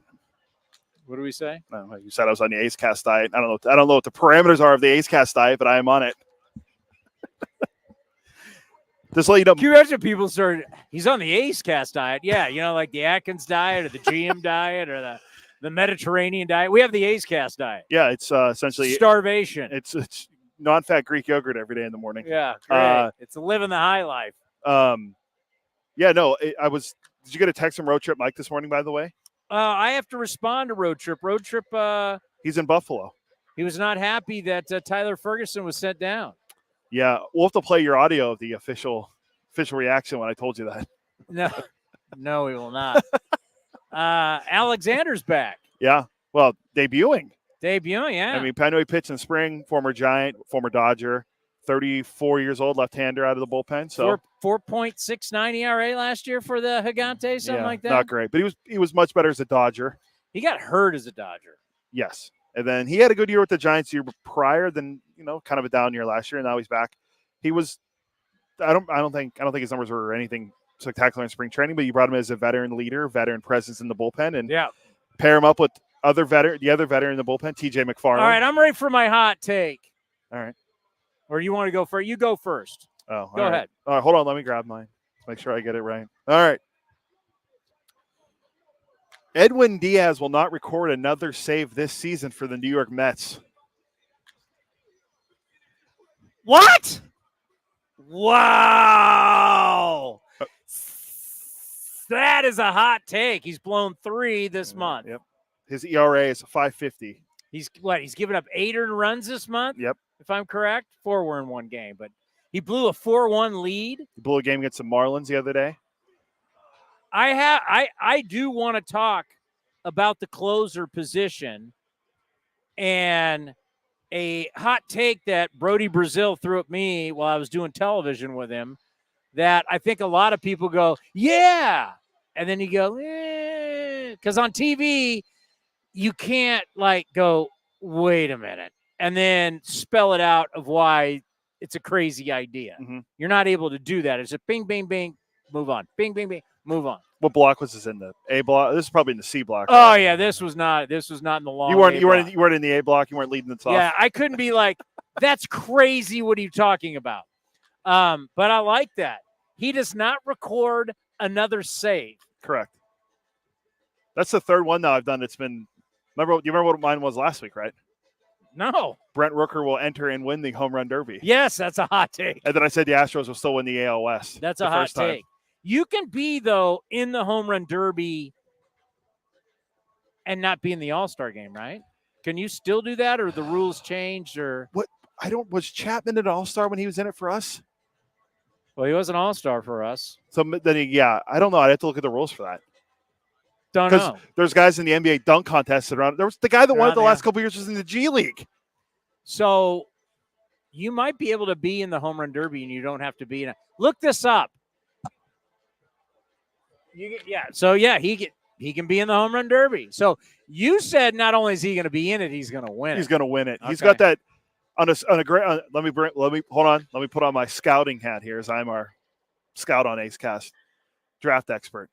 What do we say? No, you said I was on the Ace Cast diet. I don't know what the parameters are of the Ace Cast diet, but I am on it. Just let you know. Can you imagine people he's on the Ace Cast diet? Yeah, like the Atkins diet or the GM diet or the Mediterranean diet. We have the Ace Cast diet. Yeah, it's essentially starvation. It's non-fat Greek yogurt every day in the morning. Yeah, great. It's living the high life. Yeah, no, I was. Did you get a text from Road Trip Mike this morning, by the way? I have to respond to Road Trip. Road Trip. He's in Buffalo. He was not happy that Tyler Ferguson was sent down. Yeah, we'll have to play your audio of the official reaction when I told you that. No, we will not. Alexander's back. Yeah, well, debuting, yeah. I mean, I know he pitched in spring, former Giant, former Dodger, 34 years old, left-hander out of the bullpen. So 4.69 ERA last year for the Gigantes, something like that. Not great, but he was much better as a Dodger. He got hurt as a Dodger. Yes, and then he had a good year with the Giants the year prior. Then kind of a down year last year, and now he's back. He was. I don't think his numbers were anything spectacular in spring training, but you brought him as a veteran leader, veteran presence in the bullpen, and pair him up with the other veteran in the bullpen, TJ McFarland. All right, I'm ready for my hot take. All right. Or you want to go first? You go first. Oh, go ahead. All right, hold on. Let me grab mine. Make sure I get it right. All right. Edwin Diaz will not record another save this season for the New York Mets. What? Wow. That is a hot take. He's blown 3 this month. Yep. His ERA is 5.50. He's given up 8 earned runs this month? Yep. If I'm correct. 4 were in one game, but he blew a 4-1 lead. He blew a game against the Marlins the other day. I do want to talk about the closer position and a hot take that Brody Brazil threw at me while I was doing television with him that I think a lot of people go, yeah. And then you go, because on TV, you can't go, wait a minute. and then spell it out of why it's a crazy idea. Mm-hmm. You're not able to do that. It's a bing, bing, bing, move on. Bing, bing, bing, move on. What block was this in? The A block? This is probably in the C block. Oh right? yeah, this was not in the long. You weren't in the A block. You weren't leading the top. Yeah, I couldn't be like, that's crazy. What are you talking about? But I like that. He does not record another save. Correct. That's the third one now I've done. It's been. You remember what mine was last week, right? No. Brent Rooker will enter and win the home run derby. Yes, that's a hot take. And then I said the Astros will still win the AL West. That's a hot take. Time. You can be, though, in the home run derby and not be in the All-Star game, right? Can you still do that, or the rules changed? Or what? Was Chapman an All-Star when he was in it for us? Well, he was an All-Star for us. So then, I don't know. I'd have to look at the rules for that. Don't know. Because there's guys in the NBA dunk contest around. There was the guy that won it the last couple of years was in the G League. So you might be able to be in the home run derby, and you don't have to be in it. Look this up. He can be in the home run derby. So you said not only is he going to be in it, he's going to win it. He's going to win it. Okay. He's got that on a great. Let me hold on. Let me put on my scouting hat here, as I'm our scout on Ace Cast, draft expert.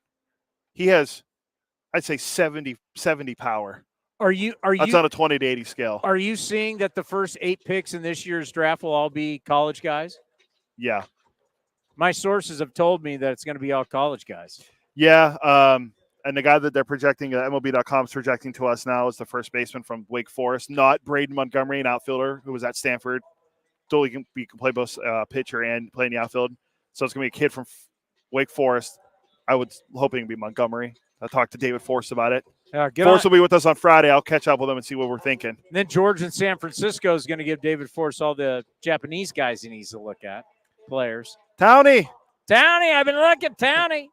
He has, I'd say 70 power. That's on a 20 to 80 scale. Are you seeing that the first 8 picks in this year's draft will all be college guys? Yeah. My sources have told me that it's going to be all college guys. Yeah. And the guy that they're projecting, MLB.com is projecting to us now, is the first baseman from Wake Forest, not Braden Montgomery, an outfielder who was at Stanford. So he can play both pitcher and play in the outfield. So it's going to be a kid from Wake Forest. I would hoping it would be Montgomery. I talked to David Force about it. Force will be with us on Friday. I'll catch up with him and see what we're thinking. And then George in San Francisco is going to give David Force all the Japanese guys he needs to look at, players. Towny, I've been looking, Towny.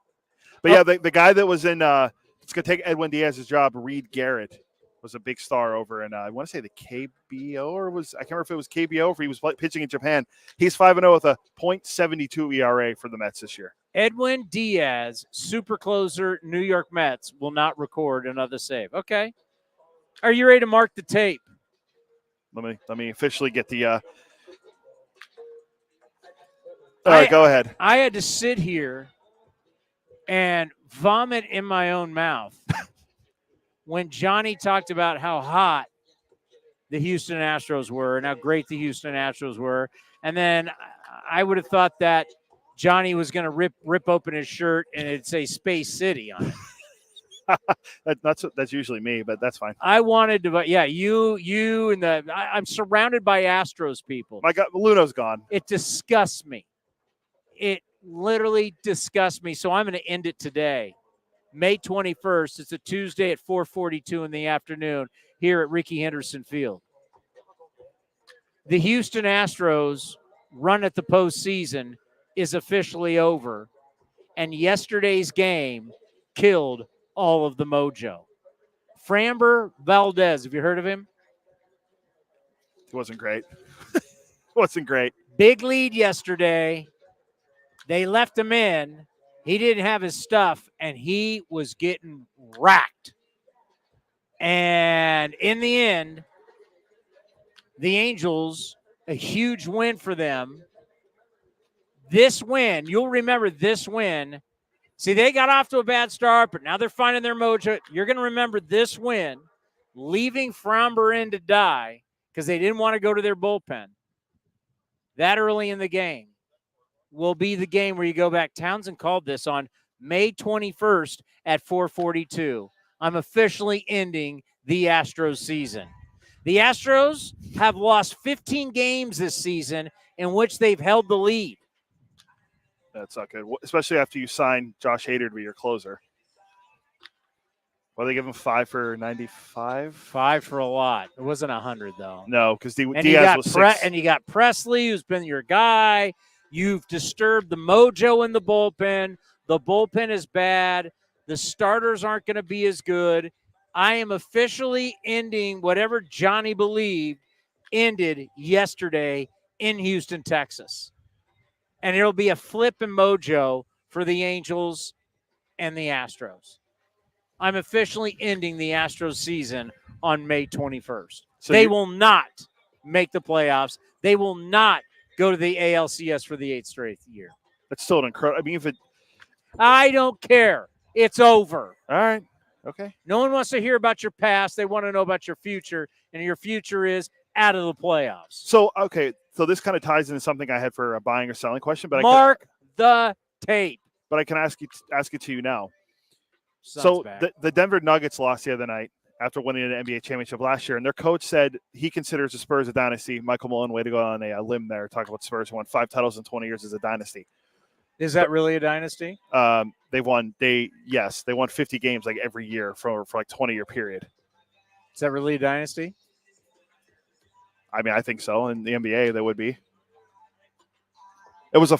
But the guy that was in it's going to take Edwin Diaz's job, Reed Garrett, was a big star over in, I want to say the KBO, or I can't remember if it was KBO or if he was pitching in Japan. He's 5-0 with a .72 ERA for the Mets this year. Edwin Diaz, super closer, New York Mets, will not record another save. Okay. Are you ready to mark the tape? Let me officially get the all right, go ahead. I had to sit here and vomit in my own mouth when Johnny talked about how hot the Houston Astros were and how great the Houston Astros were. And then I would have thought that Johnny was going to rip open his shirt and it'd say Space City on it. That's usually me, but that's fine. I wanted to, you and I'm surrounded by Astros people. My God, Luno's gone. It disgusts me. It literally disgusts me. So I'm going to end it today. May 21st. It's a Tuesday at 4:42 in the afternoon here at Rickey Henderson Field. The Houston Astros run at the postseason is officially over, and yesterday's game killed all of the mojo. Framber Valdez, have you heard of him? It wasn't great. Wasn't great. Big lead yesterday. They left him in. He didn't have his stuff, and he was getting racked. And in the end, the Angels, a huge win for them. This win, you'll remember this win. See, they got off to a bad start, but now they're finding their mojo. You're going to remember this win, leaving Framber in to die because they didn't want to go to their bullpen that early in the game. Will be the game where you go back. Townsend called this on May 21st at 4:42. I'm officially ending the Astros season. The Astros have lost 15 games this season in which they've held the lead. That's not good, especially after you sign Josh Hader to be your closer. Well, they give him 5 for 95? 5 for a lot. It wasn't 100, though. No, because Diaz was 6. And you got Presley, who's been your guy. You've disturbed the mojo in the bullpen. The bullpen is bad. The starters aren't going to be as good. I am officially ending whatever Johnny believed ended yesterday in Houston, Texas. And it'll be a flip in mojo for the Angels and the Astros. I'm officially ending the Astros season on May 21st. So they will not make the playoffs. They will not go to the ALCS for the 8th straight year. That's still an incredible. I mean, I don't care. It's over. All right. Okay. No one wants to hear about your past. They want to know about your future, and your future is out of the playoffs. So, okay. So this kind of ties into something I had for a buying or selling question, but Mark the tape. But I can ask it to you now. Sounds so bad. the Denver Nuggets lost the other night after winning an NBA championship last year, and their coach said he considers the Spurs a dynasty. Michael Malone, way to go on a limb there, talk about Spurs won 5 titles in 20 years as a dynasty. Is that really a dynasty? They won 50 games like every year for like 20-year period. Is that really a dynasty? I mean, I think so. In the NBA, they would be. It was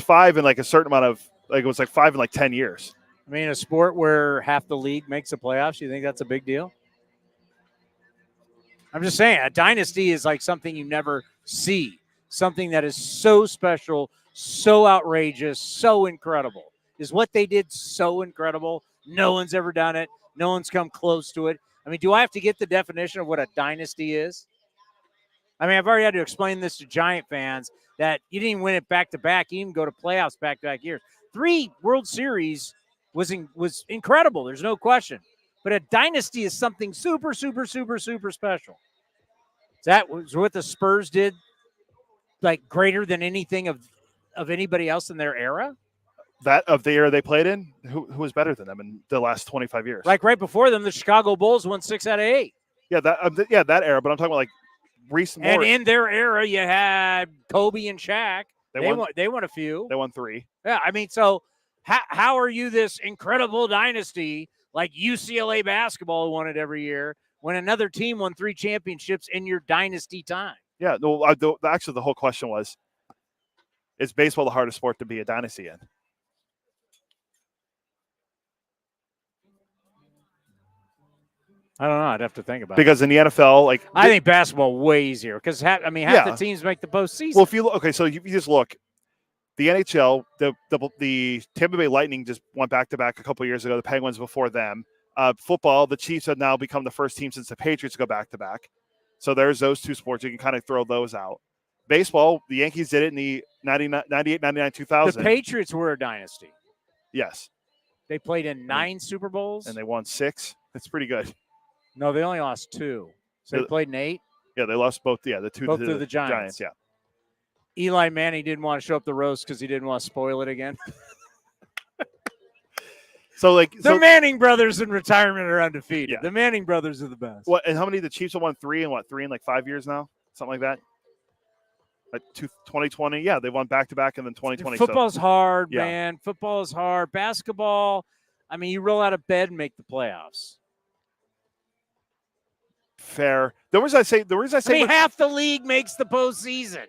5 in like a certain amount of like it was like 5 in like 10 years. I mean, a sport where half the league makes the playoffs, you think that's a big deal? I'm just saying, a dynasty is like something you never see, something that is so special, so outrageous, so incredible. Is what they did so incredible? No one's ever done it. No one's come close to it. I mean, do I have to get the definition of what a dynasty is? I mean, I've already had to explain this to Giant fans that you didn't even win it back-to-back. You didn't go to playoffs back-to-back years. 3 World Series was incredible. There's no question. But a dynasty is something super, super, super, super special. That was what the Spurs did, like greater than anything of anybody else in their era? That of the era they played in, who was better than them in the last 25 years? Like right before them, the Chicago Bulls won 6 out of 8. Yeah, that era. But I'm talking about like recent. And in their era, you had Kobe and Shaq. They won a few. They won 3. Yeah, I mean, so how are you this incredible dynasty like UCLA basketball won it every year when another team won 3 championships in your dynasty time? Yeah, no, actually, the whole question was, is baseball the hardest sport to be a dynasty in? I don't know. I'd have to think about it. Because in the NFL, I think basketball way easier because half the teams make the postseason. Well, if you look, so you just look, the NHL, the Tampa Bay Lightning just went back-to-back a couple of years ago. The Penguins before them. Football, the Chiefs have now become the first team since the Patriots go back-to-back. So there's those 2 sports. You can kind of throw those out. Baseball, the Yankees did it in the 98, 99, 2000. The Patriots were a dynasty. Yes. They played in 9 Super Bowls. And they won 6. That's pretty good. No, they only lost 2. So they played in 8? Yeah, they lost both. Yeah, the 2 both to to the Giants. Yeah. Eli Manning didn't want to show up the roast because he didn't want to spoil it again. The Manning brothers in retirement are undefeated. Yeah. The Manning brothers are the best. What and how many? The Chiefs have won 3 in like 5 years now, something like that. Like 2020, yeah, they won back-to-back, and then 2020. Football's hard, yeah. man. Football is hard. Basketball, I mean, you roll out of bed and make the playoffs. Fair. The reason I say, half the league makes the postseason.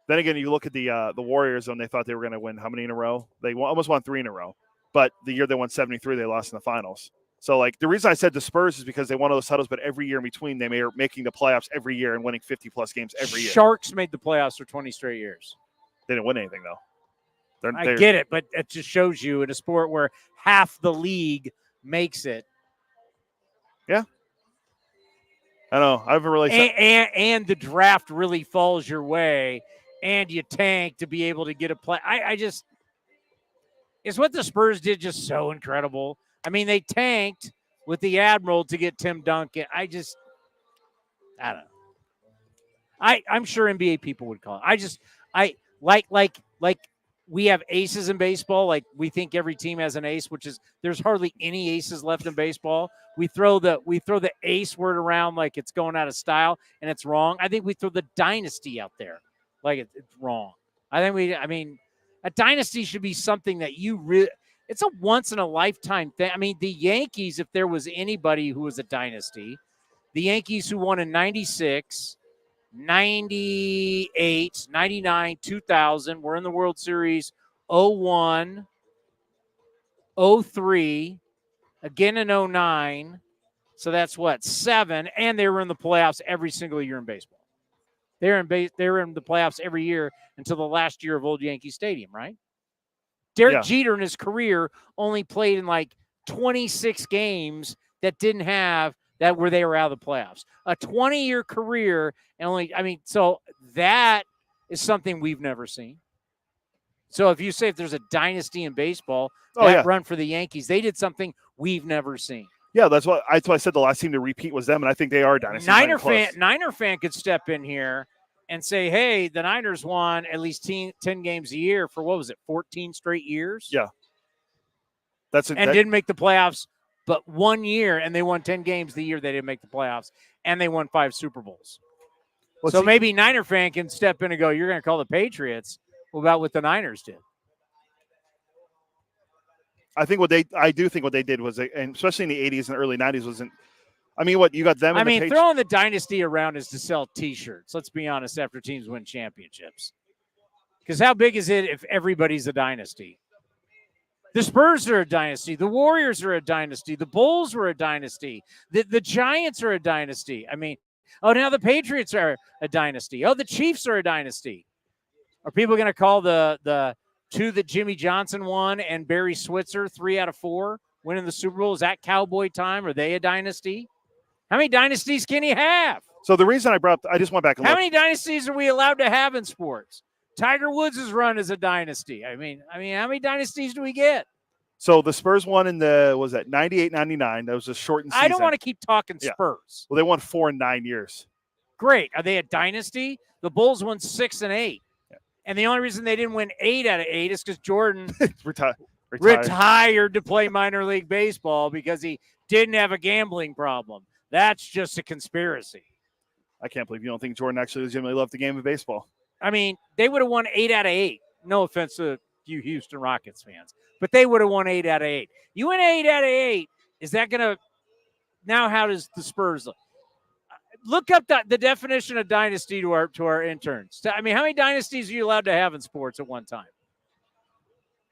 Then again, you look at the Warriors, and they thought they were going to win how many in a row? They almost won 3 in a row. But the year they won 73, they lost in the finals. So, the reason I said the Spurs is because they won all those titles, but every year in between, they are making the playoffs every year and winning 50-plus games every year. Sharks made the playoffs for 20 straight years. They didn't win anything, though. I get it, but it just shows you in a sport where half the league makes it. Yeah. I know. I haven't really. And the draft really falls your way, and you tank to be able to get a play. It's what the Spurs did just so incredible. I mean, they tanked with the Admiral to get Tim Duncan. I don't know. I'm sure NBA people would call it. Like we have aces in baseball. Like we think every team has an ace, which is there's hardly any aces left in baseball. We throw the ace word around like it's going out of style and it's wrong. I think we throw the dynasty out there like it's wrong. I mean, a dynasty should be something that you really. It's a once-in-a-lifetime thing. I mean, the Yankees, if there was anybody who was a dynasty, the Yankees who won in 96, 98, 99, 2000, were in the World Series 01, 03, again in 09. So that's 7, and they were in the playoffs every single year in baseball. They were in the playoffs every year until the last year of Old Yankee Stadium, right? Derek Jeter in his career only played in 26 games that didn't have that where they were out of the playoffs. A 20-year career, and so that is something we've never seen. So if you say if there's a dynasty in baseball, run for the Yankees, they did something we've never seen. Yeah, that's what I said. The last team to repeat was them, and I think they are a dynasty. Niner fan could step in here and say, hey, the Niners won at least 10 games a year for, 14 straight years? Yeah. Didn't make the playoffs but 1 year, and they won 10 games the year they didn't make the playoffs, and they won 5 Super Bowls. Maybe Niner fan can step in and go, you're going to call the Patriots about what the Niners did. I do think what they did was, and especially in the 80s and early 90s, wasn't. You got them. Throwing the dynasty around is to sell T-shirts. Let's be honest. After teams win championships, because how big is it if everybody's a dynasty? The Spurs are a dynasty. The Warriors are a dynasty. The Bulls were a dynasty. The Giants are a dynasty. Now the Patriots are a dynasty. Oh, the Chiefs are a dynasty. Are people going to call the 2 that Jimmy Johnson won and Barry Switzer 3 out of 4 winning the Super Bowl? Is that Cowboy time? Are they a dynasty? How many dynasties can you have? So the reason I just went back and how many dynasties are we allowed to have in sports? Tiger Woods' run as a dynasty. How many dynasties do we get? So the Spurs won in the 98, 99. That was a shortened season. I don't want to keep talking Spurs. Yeah. Well, they won 4 in 9 years. Great. Are they a dynasty? The Bulls won 6 and 8. Yeah. And the only reason they didn't win 8 out of 8 is because Jordan retired to play minor league baseball because he didn't have a gambling problem. That's just a conspiracy. I can't believe you don't think Jordan actually legitimately loved the game of baseball. They would have won 8 out of 8. No offense to you Houston Rockets fans, but they would have won 8 out of 8. You win 8 out of 8. Is that going to – now how does the Spurs look? Look up the definition of dynasty to our interns. How many dynasties are you allowed to have in sports at one time?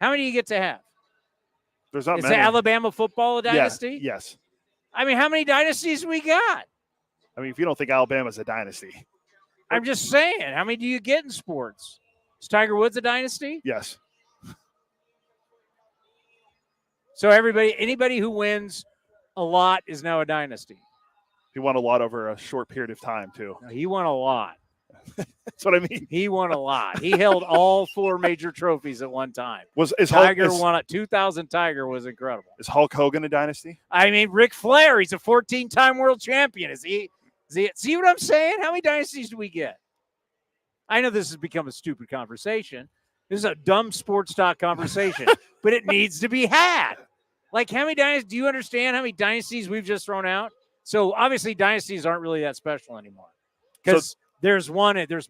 How many do you get to have? There's not many. Is Alabama football a dynasty? Yeah, yes. How many dynasties we got? If you don't think Alabama's a dynasty. I'm just saying, how many do you get in sports? Is Tiger Woods a dynasty? Yes. So anybody who wins a lot is now a dynasty. He won a lot over a short period of time, too. No, he won a lot. That's what I mean. He won a lot. He held all 4 major trophies at one time. Tiger won it. 2000 Tiger was incredible. Is Hulk Hogan a dynasty? Ric Flair, he's a 14-time world champion. Is he? See what I'm saying? How many dynasties do we get? I know this has become a stupid conversation. This is a dumb sports talk conversation, but it needs to be had. How many dynasties? Do you understand how many dynasties we've just thrown out? So obviously dynasties aren't really that special anymore because there's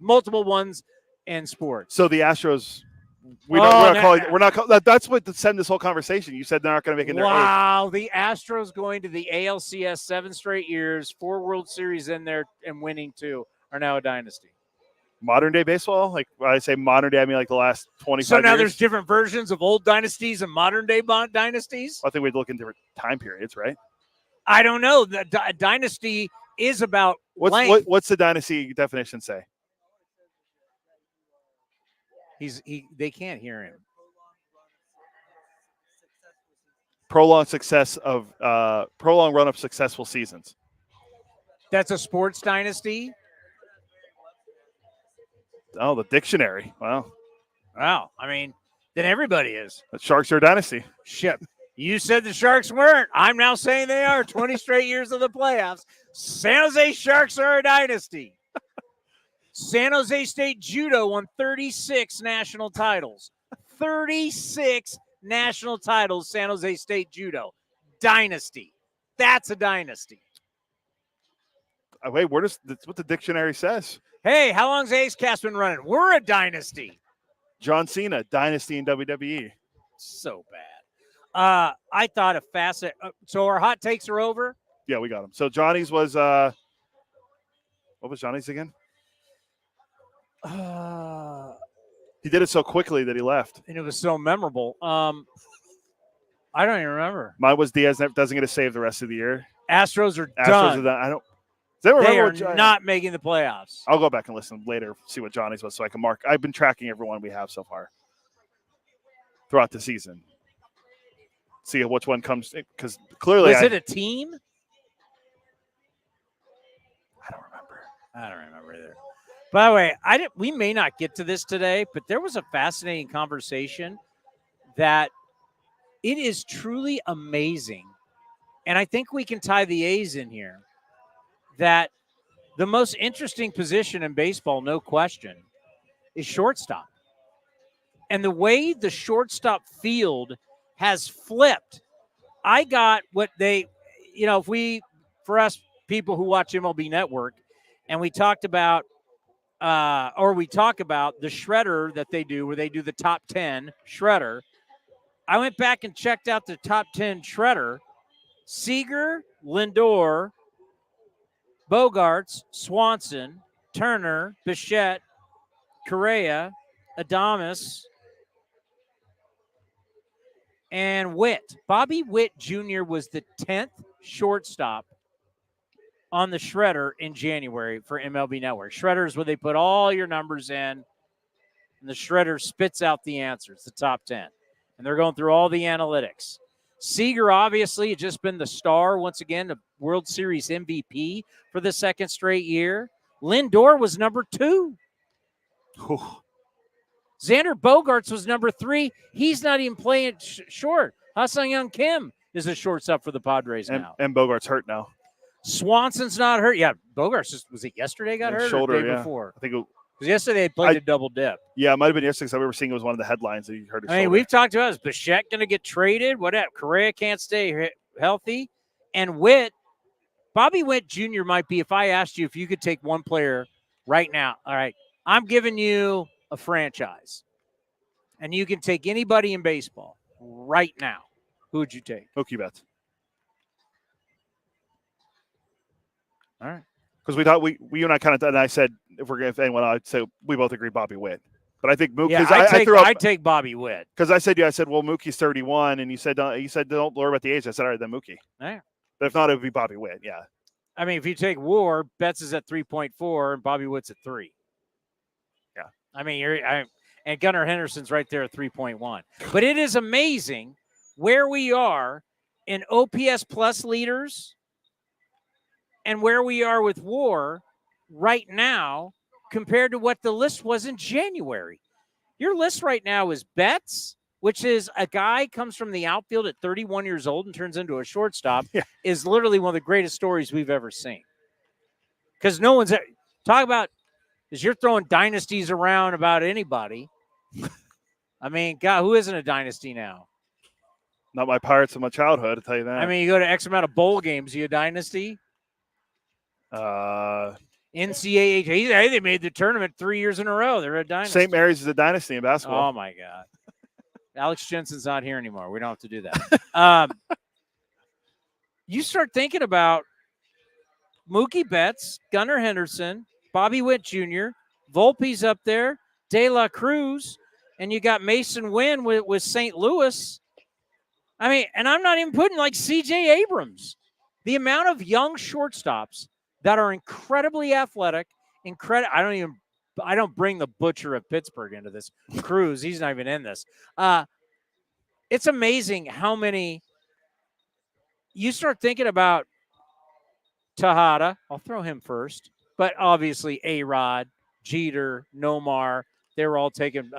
multiple ones in sports. So the Astros, that's what sent this whole conversation. You said they're not going to make it. Wow, the Astros going to the ALCS 7 straight years, 4 World Series in there and winning 2 are now a dynasty. Modern day baseball, when I say modern day, I mean the last 25 years. So now there's different versions of old dynasties and modern day dynasties. I think we'd look in different time periods, right? I don't know. The dynasty is about what's the dynasty definition say? They can't hear him. Prolonged run of successful seasons. That's a sports dynasty. Oh, the dictionary. Wow. Then everybody is. The Sharks are a dynasty. Shit. You said the Sharks weren't. I'm now saying they are. 20 straight years of the playoffs. San Jose Sharks are a dynasty. San Jose State Judo won 36 national titles. 36 national titles, San Jose State Judo. Dynasty. That's a dynasty. Wait, that's what the dictionary says. Hey, how long's Ace Cast been running? We're a dynasty. John Cena, dynasty in WWE. So bad. I thought a facet. So our hot takes are over? Yeah, we got them. So Johnny's was, what was Johnny's again? He did it so quickly that he left. And it was so memorable. I don't even remember. Mine was Diaz doesn't get a save the rest of the year. Astros are done. I don't. They are not making the playoffs. I'll go back and listen later, see what Johnny's was, so I can mark. I've been tracking everyone we have so far throughout the season. See which one comes, because clearly. Was it a team? I don't remember either. By the way, we may not get to this today, but there was a fascinating conversation that it is truly amazing, and I think we can tie the A's in here, that the most interesting position in baseball, no question, is shortstop. And the way the shortstop field has flipped, I got what they, for us people who watch MLB Network, and we talked about, we talk about the shredder that they do, where they do the top 10 shredder. I went back and checked out the top 10 shredder. Seager, Lindor, Bogarts, Swanson, Turner, Bichette, Correa, Adames, and Witt. Bobby Witt Jr. was the 10th shortstop on the shredder in January for MLB Network. Shredder is where they put all your numbers in, and the shredder spits out the answers, the top 10. And they're going through all the analytics. Seager, obviously, had just been the star, once again, the World Series MVP for the second straight year. Lindor was number 2. Xander Bogaerts was number 3. He's not even playing short. Ha-Seong Kim is a shortstop for the Padres now. And Bogart's hurt now. Swanson's not hurt. Yeah, Bogarts, was it yesterday got hurt shoulder, or the day before? I think because yesterday they played a double dip. Yeah, it might have been yesterday because I remember seeing it was one of the headlines that you heard. I mean, we've talked about, is Bichette going to get traded? Whatever. Correa can't stay healthy. And Bobby Witt Jr. might be, if I asked you if you could take one player right now, all right, I'm giving you a franchise, and you can take anybody in baseball right now. Who would you take? Mookie Betts. All right. Because we thought you and I kind of, and I said if anyone, I'd say we both agree Bobby Witt. But I think Mookie. Yeah, I'd take Bobby Witt. Because I said, well, Mookie's 31, and you said don't worry about the age. I said, all right, then Mookie. Yeah. But if not, it would be Bobby Witt. Yeah. I mean, if you take WAR, Betts is at 3.4, and Bobby Witt's at 3. Yeah. I mean, and Gunnar Henderson's right there at 3.1. But it is amazing where we are in OPS plus leaders and where we are with WAR right now compared to what the list was in January. Your list right now is Betts, which is a guy comes from the outfield at 31 years old and turns into a shortstop, is literally one of the greatest stories we've ever seen. Because no one's talk about is you're throwing dynasties around about anybody. I mean, God, who isn't a dynasty now? Not my Pirates of my childhood, I'll tell you that. I mean, you go to X amount of bowl games, you a dynasty? NCAA, they made the tournament 3 years in a row. They're a dynasty. St. Mary's is a dynasty in basketball. Oh, my God. Alex Jensen's not here anymore. We don't have to do that. You start thinking about Mookie Betts, Gunnar Henderson, Bobby Witt Jr., Volpe's up there, De La Cruz, and you got Mason Wynn with St. Louis. I mean, and I'm not even putting like C.J. Abrams. The amount of young shortstops that are incredibly athletic, I don't bring the butcher of Pittsburgh into this. Cruz, he's not even in this. It's amazing how many you start thinking about. Tejada, I'll throw him first, but obviously A-Rod, Jeter, Nomar, they were all taking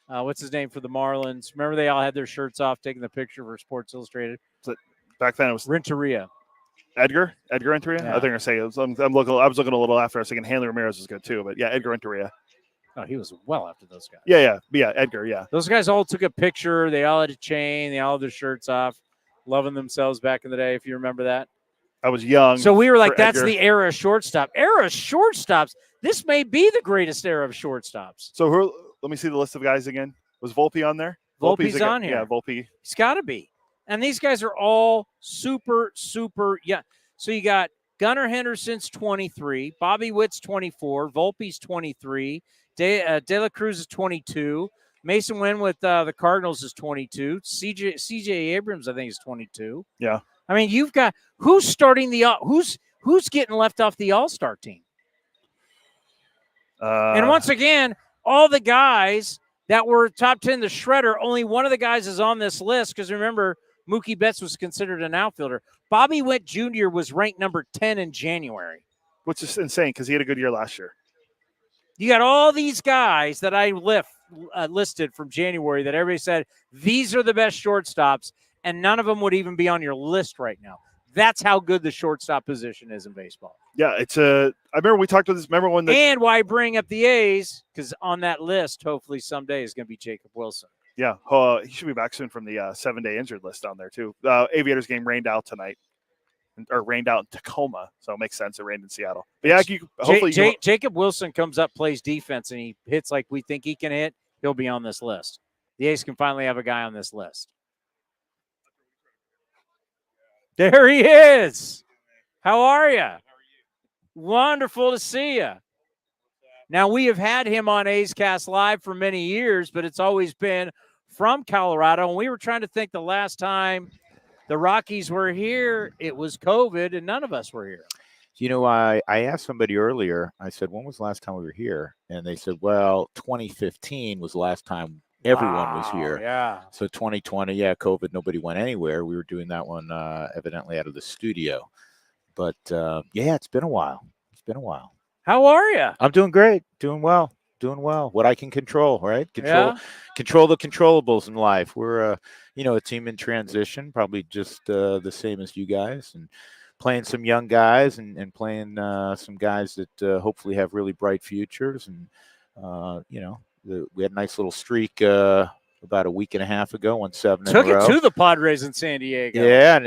what's his name for the Marlins? Remember they all had their shirts off taking the picture for Sports Illustrated? Back then it was Renteria. Edgar Renteria? Yeah. I think I say I was looking a little after. I was thinking Hanley Ramirez was good too, but yeah, Edgar Renteria. Oh, he was well after those guys. Yeah, Edgar, yeah. Those guys all took a picture. They all had a chain. They all had their shirts off, loving themselves back in the day, if you remember that. I was young. So we were like, that's Edgar. the era of shortstop. Era of shortstops. This may be the greatest era of shortstops. So let me see the list of guys again. Was Volpe on there? Volpe's on here. Yeah, Volpe. He's got to be. And these guys are all super, super young. So you got Gunnar Henderson's 23, Bobby Witt's 24, Volpe's 23, De La Cruz is 22, Mason Wynn with the Cardinals is 22, C.J. Abrams I think is 22. Yeah. I mean, you've got who's starting who's getting left off the All-Star team? And once again, all the guys that were top 10 the shredder, only one of the guys is on this list because remember, Mookie Betts was considered an outfielder. Bobby Witt Jr. was ranked number 10 in January. which is insane because he had a good year last year. You got all these guys that I listed from January that everybody said, these are the best shortstops, and none of them would even be on your list right now. That's how good the shortstop position is in baseball. Yeah, I remember we talked about this. Remember when and why bring up the A's? Because on that list, hopefully someday, is going to be Jacob Wilson. Yeah, he should be back soon from the 7-day injured list down there too. Aviators game rained out tonight, or rained out in Tacoma, so it makes sense. It rained in Seattle. But yeah, hopefully Jacob Wilson comes up, plays defense, and he hits like we think he can hit. He'll be on this list. The A's can finally have a guy on this list. There he is. How are you? Wonderful to see you. Now, we have had him on A's Cast Live for many years, but it's always been from Colorado. And we were trying to think the last time the Rockies were here, it was COVID, and none of us were here. You know, I asked somebody earlier, I said, when was the last time we were here? And they said, well, 2015 was the last time everyone was here. Yeah. So 2020, yeah, COVID, nobody went anywhere. We were doing that one evidently out of the studio. But, yeah, it's been a while. It's been a while. How are you? I'm doing great. Doing well. What I can control, right? Control the controllables in life. We're, a team in transition, probably just the same as you guys, and playing some young guys and playing some guys that hopefully have really bright futures. And, we had a nice little streak about a week and a half ago, won 7 in a row. Took it to the Padres in San Diego. Yeah,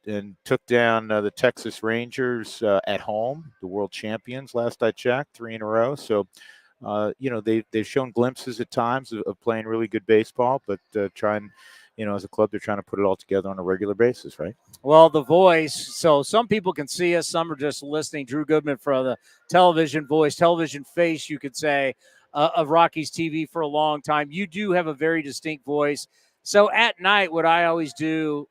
and took down the Texas Rangers at home, the world champions. Last I checked, 3 in a row. So, they've shown glimpses at times of playing really good baseball, but trying, as a club, they're trying to put it all together on a regular basis, right? Well, the voice. So some people can see us, some are just listening. Drew Goodman for the television voice, television face, you could say, of Rockies TV for a long time. You do have a very distinct voice. So at night, what I always do,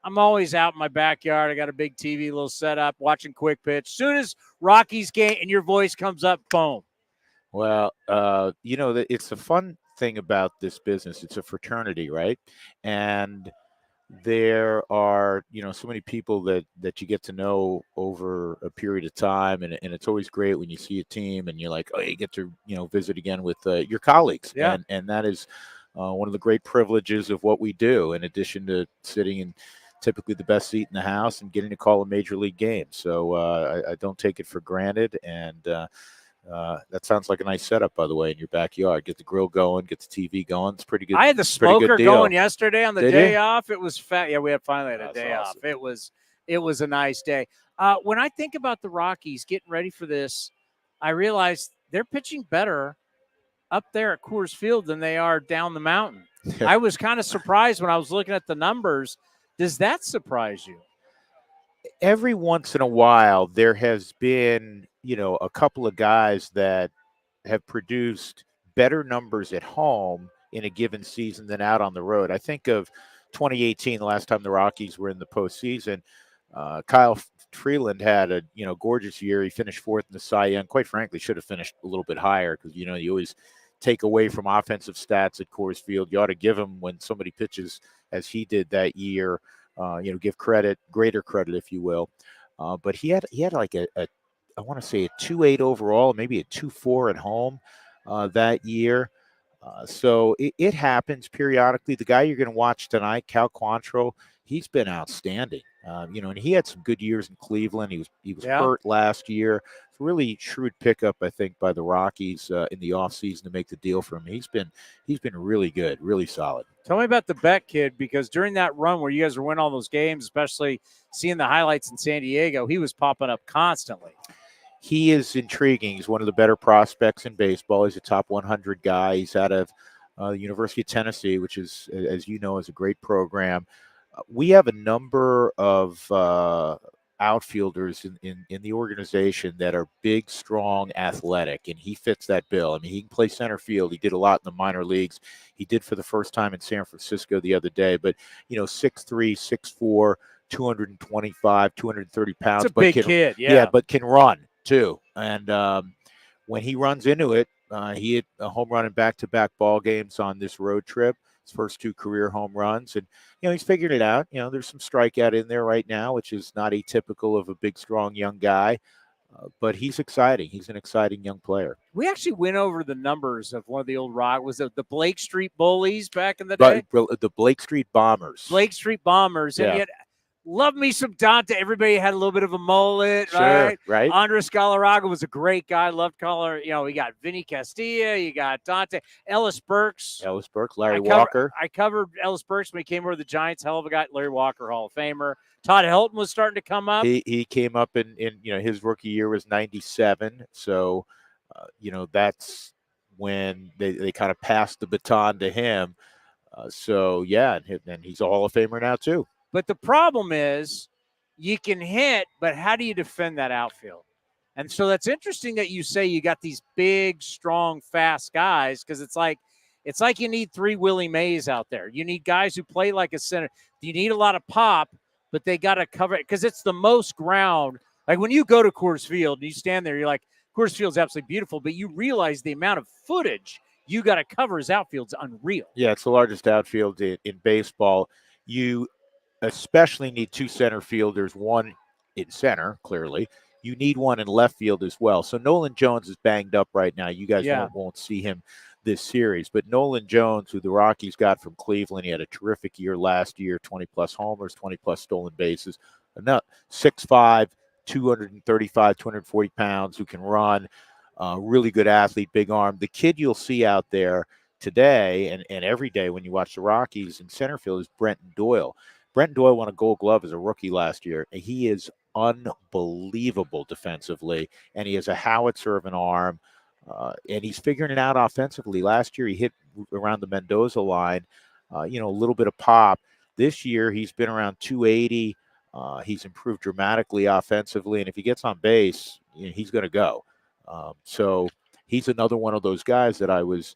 I'm always out in my backyard. I got a big TV, little setup, watching Quick Pitch. Soon as Rockies game and your voice comes up, boom. Well, it's a fun thing about this business. It's a fraternity, right? And there are, so many people that you get to know over a period of time. And it's always great when you see a team and you're like, oh, you get to, visit again with your colleagues. Yeah. And that is one of the great privileges of what we do, in addition to sitting in typically the best seat in the house and getting to call a major league game. So I don't take it for granted. And that sounds like a nice setup, by the way, in your backyard. Get the grill going, get the TV going. It's pretty good. I had the smoker going yesterday on the day off. It was fat. Yeah, we finally had a day off. It was a nice day. When I think about the Rockies getting ready for this, I realize they're pitching better up there at Coors Field than they are down the mountain. I was kind of surprised when I was looking at the numbers. Does that surprise you? Every once in a while, there has been, a couple of guys that have produced better numbers at home in a given season than out on the road. I think of 2018, the last time the Rockies were in the postseason. Kyle Freeland had a, gorgeous year. He finished 4th in the Cy Young. Quite frankly, should have finished a little bit higher because, you always take away from offensive stats at Coors Field. You ought to give him, when somebody pitches as he did that year, give greater credit, if you will. But he had like I want to say a 2.8 overall, maybe a 2.4 at home that year. So it happens periodically. The guy you're going to watch tonight, Cal Quantrill, he's been outstanding. And he had some good years in Cleveland. He was hurt last year. It's a really shrewd pickup, I think, by the Rockies in the offseason to make the deal for him. He's been really good, really solid. Tell me about the Beck kid, because during that run where you guys were winning all those games, especially seeing the highlights in San Diego, he was popping up constantly. He is intriguing. He's one of the better prospects in baseball. He's a top 100 guy. He's out of the University of Tennessee, which is, as you know, is a great program. We have a number of outfielders in the organization that are big, strong, athletic, and he fits that bill. I mean, he can play center field. He did a lot in the minor leagues. He did for the first time in San Francisco the other day. But, 6'3", 6'4", 225, 230 pounds. It's a big kid, yeah. But can run too. And when he runs into it, he hit a home run in back-to-back ball games on this road trip. His first 2 career home runs, and he's figured it out. There's some strikeout in there right now, which is not atypical of a big, strong young guy. But he's exciting. He's an exciting young player. We actually went over the numbers of one of the old Rock. Was it the Blake Street Bullies back in the day? Right, the Blake Street Bombers. Blake Street Bombers. And Yeah. yet, love me some Dante. Everybody had a little bit of a mullet, Sure, right. Andres Galarraga was a great guy. Loved color. You know, we got Vinny Castilla. You got Dante. Ellis Burks. Larry Walker. I covered Ellis Burks when he came over to the Giants. Hell of a guy. Larry Walker, Hall of Famer. Todd Helton was starting to come up. He came up in his rookie year was 97. So, that's when they kind of passed the baton to him. And he's a Hall of Famer now too. But the problem is you can hit, but how do you defend that outfield? And so that's interesting that you say you got these big, strong, fast guys, because it's like you need 3 Willie Mays out there. You need guys who play like a center. You need a lot of pop, but they got to cover it because it's the most ground. Like when you go to Coors Field and you stand there, you're like, Coors Field's absolutely beautiful, but you realize the amount of footage you got to cover as outfield's unreal. Yeah, it's the largest outfield in baseball. You especially need 2 center fielders, one in center, clearly. You need one in left field as well. So Nolan Jones is banged up right now. You guys won't see him this series. But Nolan Jones, who the Rockies got from Cleveland, he had a terrific year last year, 20-plus homers, 20-plus stolen bases. 6'5", 235, 240 pounds, who can run, really good athlete, big arm. The kid you'll see out there today and every day when you watch the Rockies in center field is Brenton Doyle. Brenton Doyle won a Gold Glove as a rookie last year. He is unbelievable defensively, and he has a howitzer of an arm, and he's figuring it out offensively. Last year, he hit around the Mendoza line, a little bit of pop. This year, he's been around 280. He's improved dramatically offensively, and if he gets on base, he's going to go. So he's another one of those guys that I was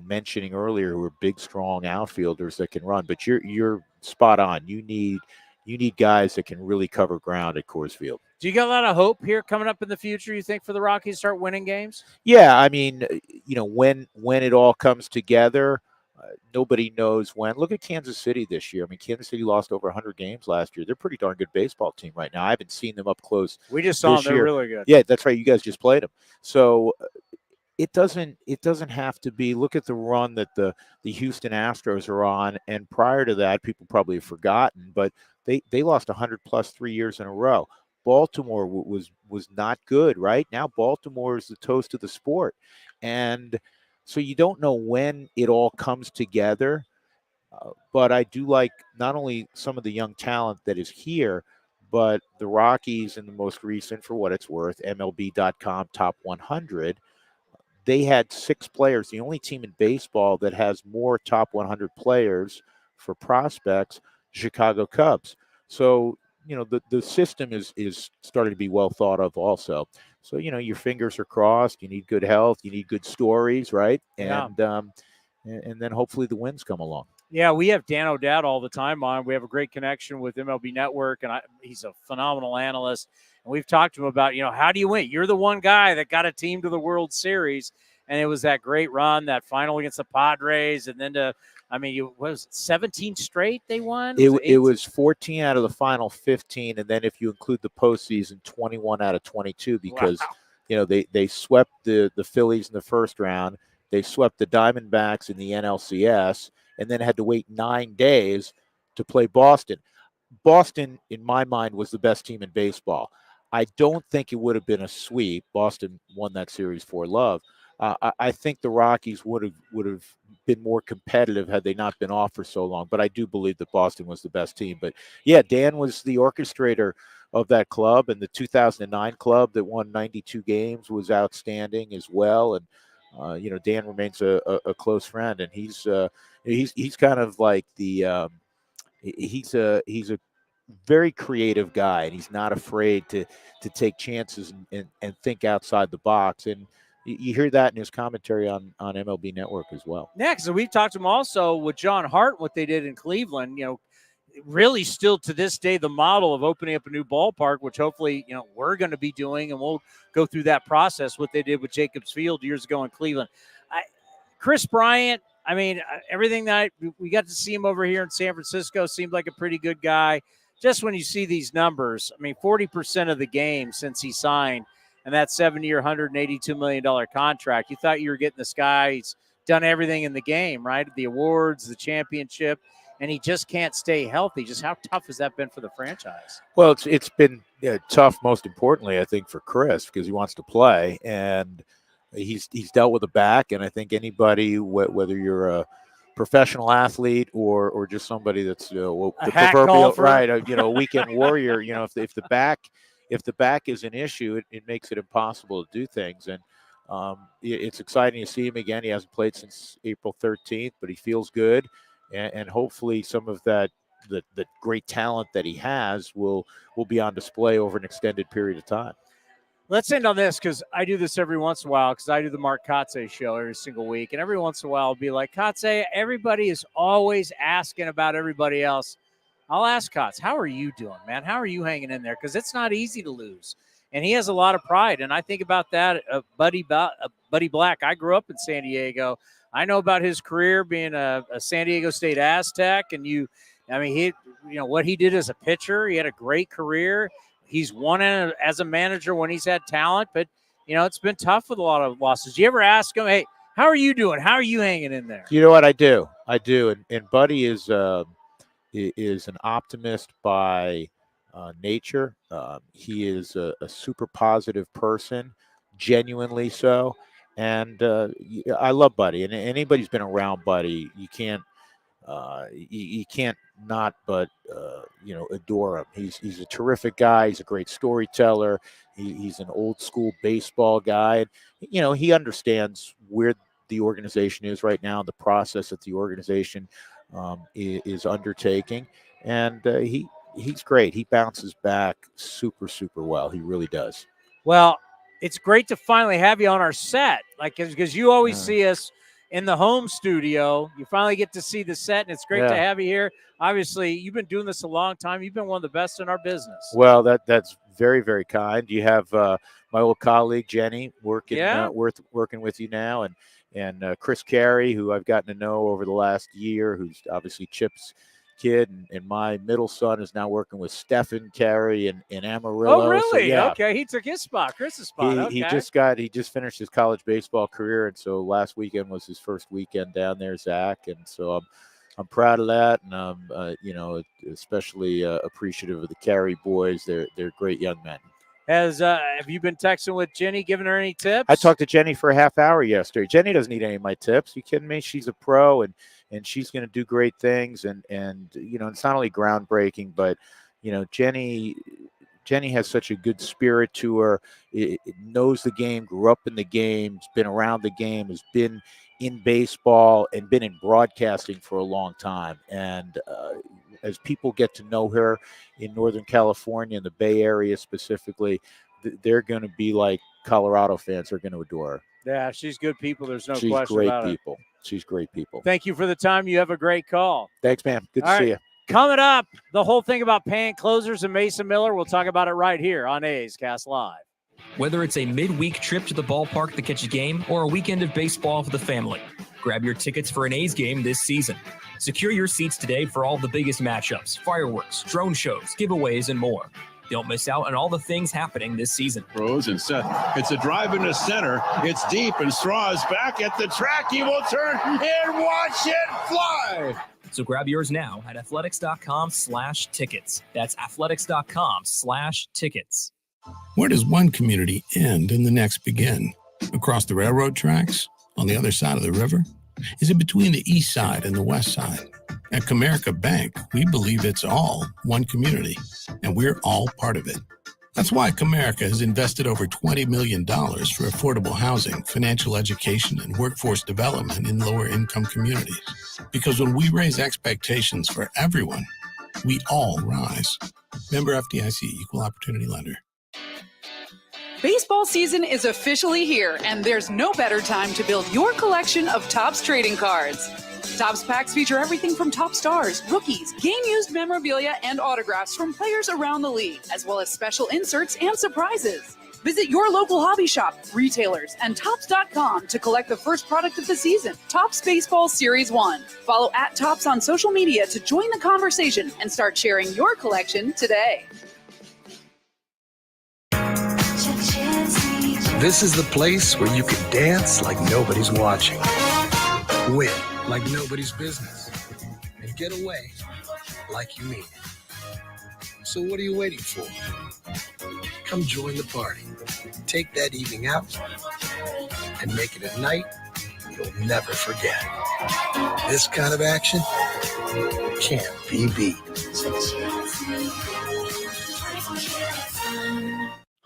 mentioning earlier, who are big, strong outfielders that can run. But you're spot on. You need guys that can really cover ground at Coors Field. Do you got a lot of hope here coming up in the future, you think, for the Rockies to start winning games? Yeah, I mean, when it all comes together, nobody knows when. Look at Kansas City this year. I mean, Kansas City lost over 100 games last year. They're a pretty darn good baseball team right now. I haven't seen them up close. We just saw them. They're really good. Yeah, that's right. You guys just played them. So it doesn't have to be. Look at the run that the Houston Astros are on, and prior to that, people probably have forgotten, but they lost 100+ 3 years in a row. Baltimore was not good. Right now, Baltimore is the toast of the sport, and so you don't know when it all comes together. But I do like not only some of the young talent that is here, but the Rockies in the most recent, for what it's worth, MLB.com Top 100. They had 6 players, the only team in baseball that has more top 100 players for prospects, Chicago Cubs. So, the system is starting to be well thought of also. So, your fingers are crossed. You need good health. You need good stories, right? And then hopefully the wins come along. Yeah, we have Dan O'Dowd all the time on. We have a great connection with MLB Network, and he's a phenomenal analyst. And we've talked to him about, how do you win? You're the one guy that got a team to the World Series, and it was that great run, that final against the Padres, and then what was it, 17 straight they won? It was 14 out of the final 15, and then if you include the postseason, 21 out of 22 because, they swept the Phillies in the first round. They swept the Diamondbacks in the NLCS, and then had to wait 9 days to play Boston. Boston, in my mind, was the best team in baseball. I don't think it would have been a sweep. Boston won that series 4-love. I think the Rockies would have been more competitive had they not been off for so long. But I do believe that Boston was the best team. But yeah, Dan was the orchestrator of that club, and the 2009 club that won 92 games was outstanding as well. And Dan remains a close friend, and he's kind of like the he's a very creative guy, and he's not afraid to take chances and think outside the box. And you hear that in his commentary on MLB Network as well. Next, so we've talked to him also with John Hart, what they did in Cleveland, really still to this day the model of opening up a new ballpark, which hopefully, we're going to be doing, and we'll go through that process, what they did with Jacobs Field years ago in Cleveland. Chris Bryant, everything that we got to see him over here in San Francisco seemed like a pretty good guy. just when you see these numbers, I mean, 40% of the games since he signed and that 7-year, $182 million contract, you thought you were getting this guy. He's done everything in the game, right? The awards, the championship, and he just can't stay healthy. Just how tough has that been for the franchise? Well, it's been tough, most importantly, I think, for Chris, because he wants to play, and he's dealt with a back, and I think anybody, whether you're a professional athlete or just somebody that's the proverbial right, a weekend warrior, if the back is an issue, it makes it impossible to do things. And it's exciting to see him again. He hasn't played since April 13th, but he feels good, and hopefully some of that the great talent that he has will be on display over an extended period of time. Let's end on this, because I do this every once in a while, because I do the Mark Kotze show every single week. And every once in a while I'll be like, Kotze, everybody is always asking about everybody else. I'll ask Kotze, how are you doing, man? How are you hanging in there? Because it's not easy to lose. And he has a lot of pride. And I think about that, Buddy Black. I grew up in San Diego. I know about his career being a San Diego State Aztec. And what he did as a pitcher, he had a great career. He's won as a manager when he's had talent, but, it's been tough with a lot of losses. You ever ask him, hey, how are you doing? How are you hanging in there? You know what? I do. And Buddy is an optimist by nature. He is a super positive person, genuinely so. And I love Buddy. And anybody who's been around Buddy, you can't not but adore him. He's a terrific guy. He's a great storyteller. He's an old school baseball guy. And, he understands where the organization is right now, the process that the organization is undertaking, and he's great. He bounces back super, super well. He really does. Well, it's great to finally have you on our set, because you always see us in the home studio. You finally get to see the set, and it's great to have you here. Obviously, you've been doing this a long time. You've been one of the best in our business. Well, that's very, very kind. You have my old colleague Jenny working with you now, and Chris Carey, who I've gotten to know over the last year, who's obviously Chip's kid, and my middle son is now working with Stephen Carey in Amarillo. Oh, really? So, Okay, he took his spot, Chris's spot. He just finished his college baseball career, and so last weekend was his first weekend down there, Zach, and so I'm proud of that, and I'm especially appreciative of the Carey boys. They're great young men. Have you been texting with Jenny, giving her any tips? I talked to Jenny for a half hour yesterday. Jenny doesn't need any of my tips. You kidding me? She's a pro, and she's going to do great things. And it's not only groundbreaking, but Jenny has such a good spirit to her. It knows the game, grew up in the game, has been around the game, has been in baseball and been in broadcasting for a long time. And as people get to know her in Northern California and the Bay Area specifically, they're going to be like Colorado fans. They're going to adore her. Yeah, she's good people. There's no question about it. She's great people. Thank you for the time. You have a great call. Thanks, man. Good to see you. Coming up, the whole thing about paying closers and Mason Miller. We'll talk about it right here on A's Cast Live. Whether it's a midweek trip to the ballpark to catch a game or a weekend of baseball for the family, grab your tickets for an A's game this season. Secure your seats today for all the biggest matchups, fireworks, drone shows, giveaways, and more. Don't miss out on all the things happening this season. Throws and set. It's a drive into center. It's deep, and Straw is back at the track. He will turn and watch it fly. So grab yours now at athletics.com/tickets. That's athletics.com/tickets. Where does one community end and the next begin? Across the railroad tracks? On the other side of the river? Is it between the east side and the west side? At Comerica Bank, we believe it's all one community, and we're all part of it. That's why Comerica has invested over $20 million for affordable housing, financial education, and workforce development in lower-income communities. Because when we raise expectations for everyone, we all rise. Member FDIC, Equal Opportunity Lender. Baseball season is officially here, and there's no better time to build your collection of Topps trading cards. Topps packs feature everything from top stars, rookies, game-used memorabilia, and autographs from players around the league, as well as special inserts and surprises. Visit your local hobby shop, retailers, and Topps.com to collect the first product of the season, Topps Baseball Series 1. Follow @Topps on social media to join the conversation and start sharing your collection today. This is the place where you can dance like nobody's watching, win like nobody's business, and get away like you mean it. So what are you waiting for? Come join the party. Take that evening out and make it a night you'll never forget. This kind of action can't be beat.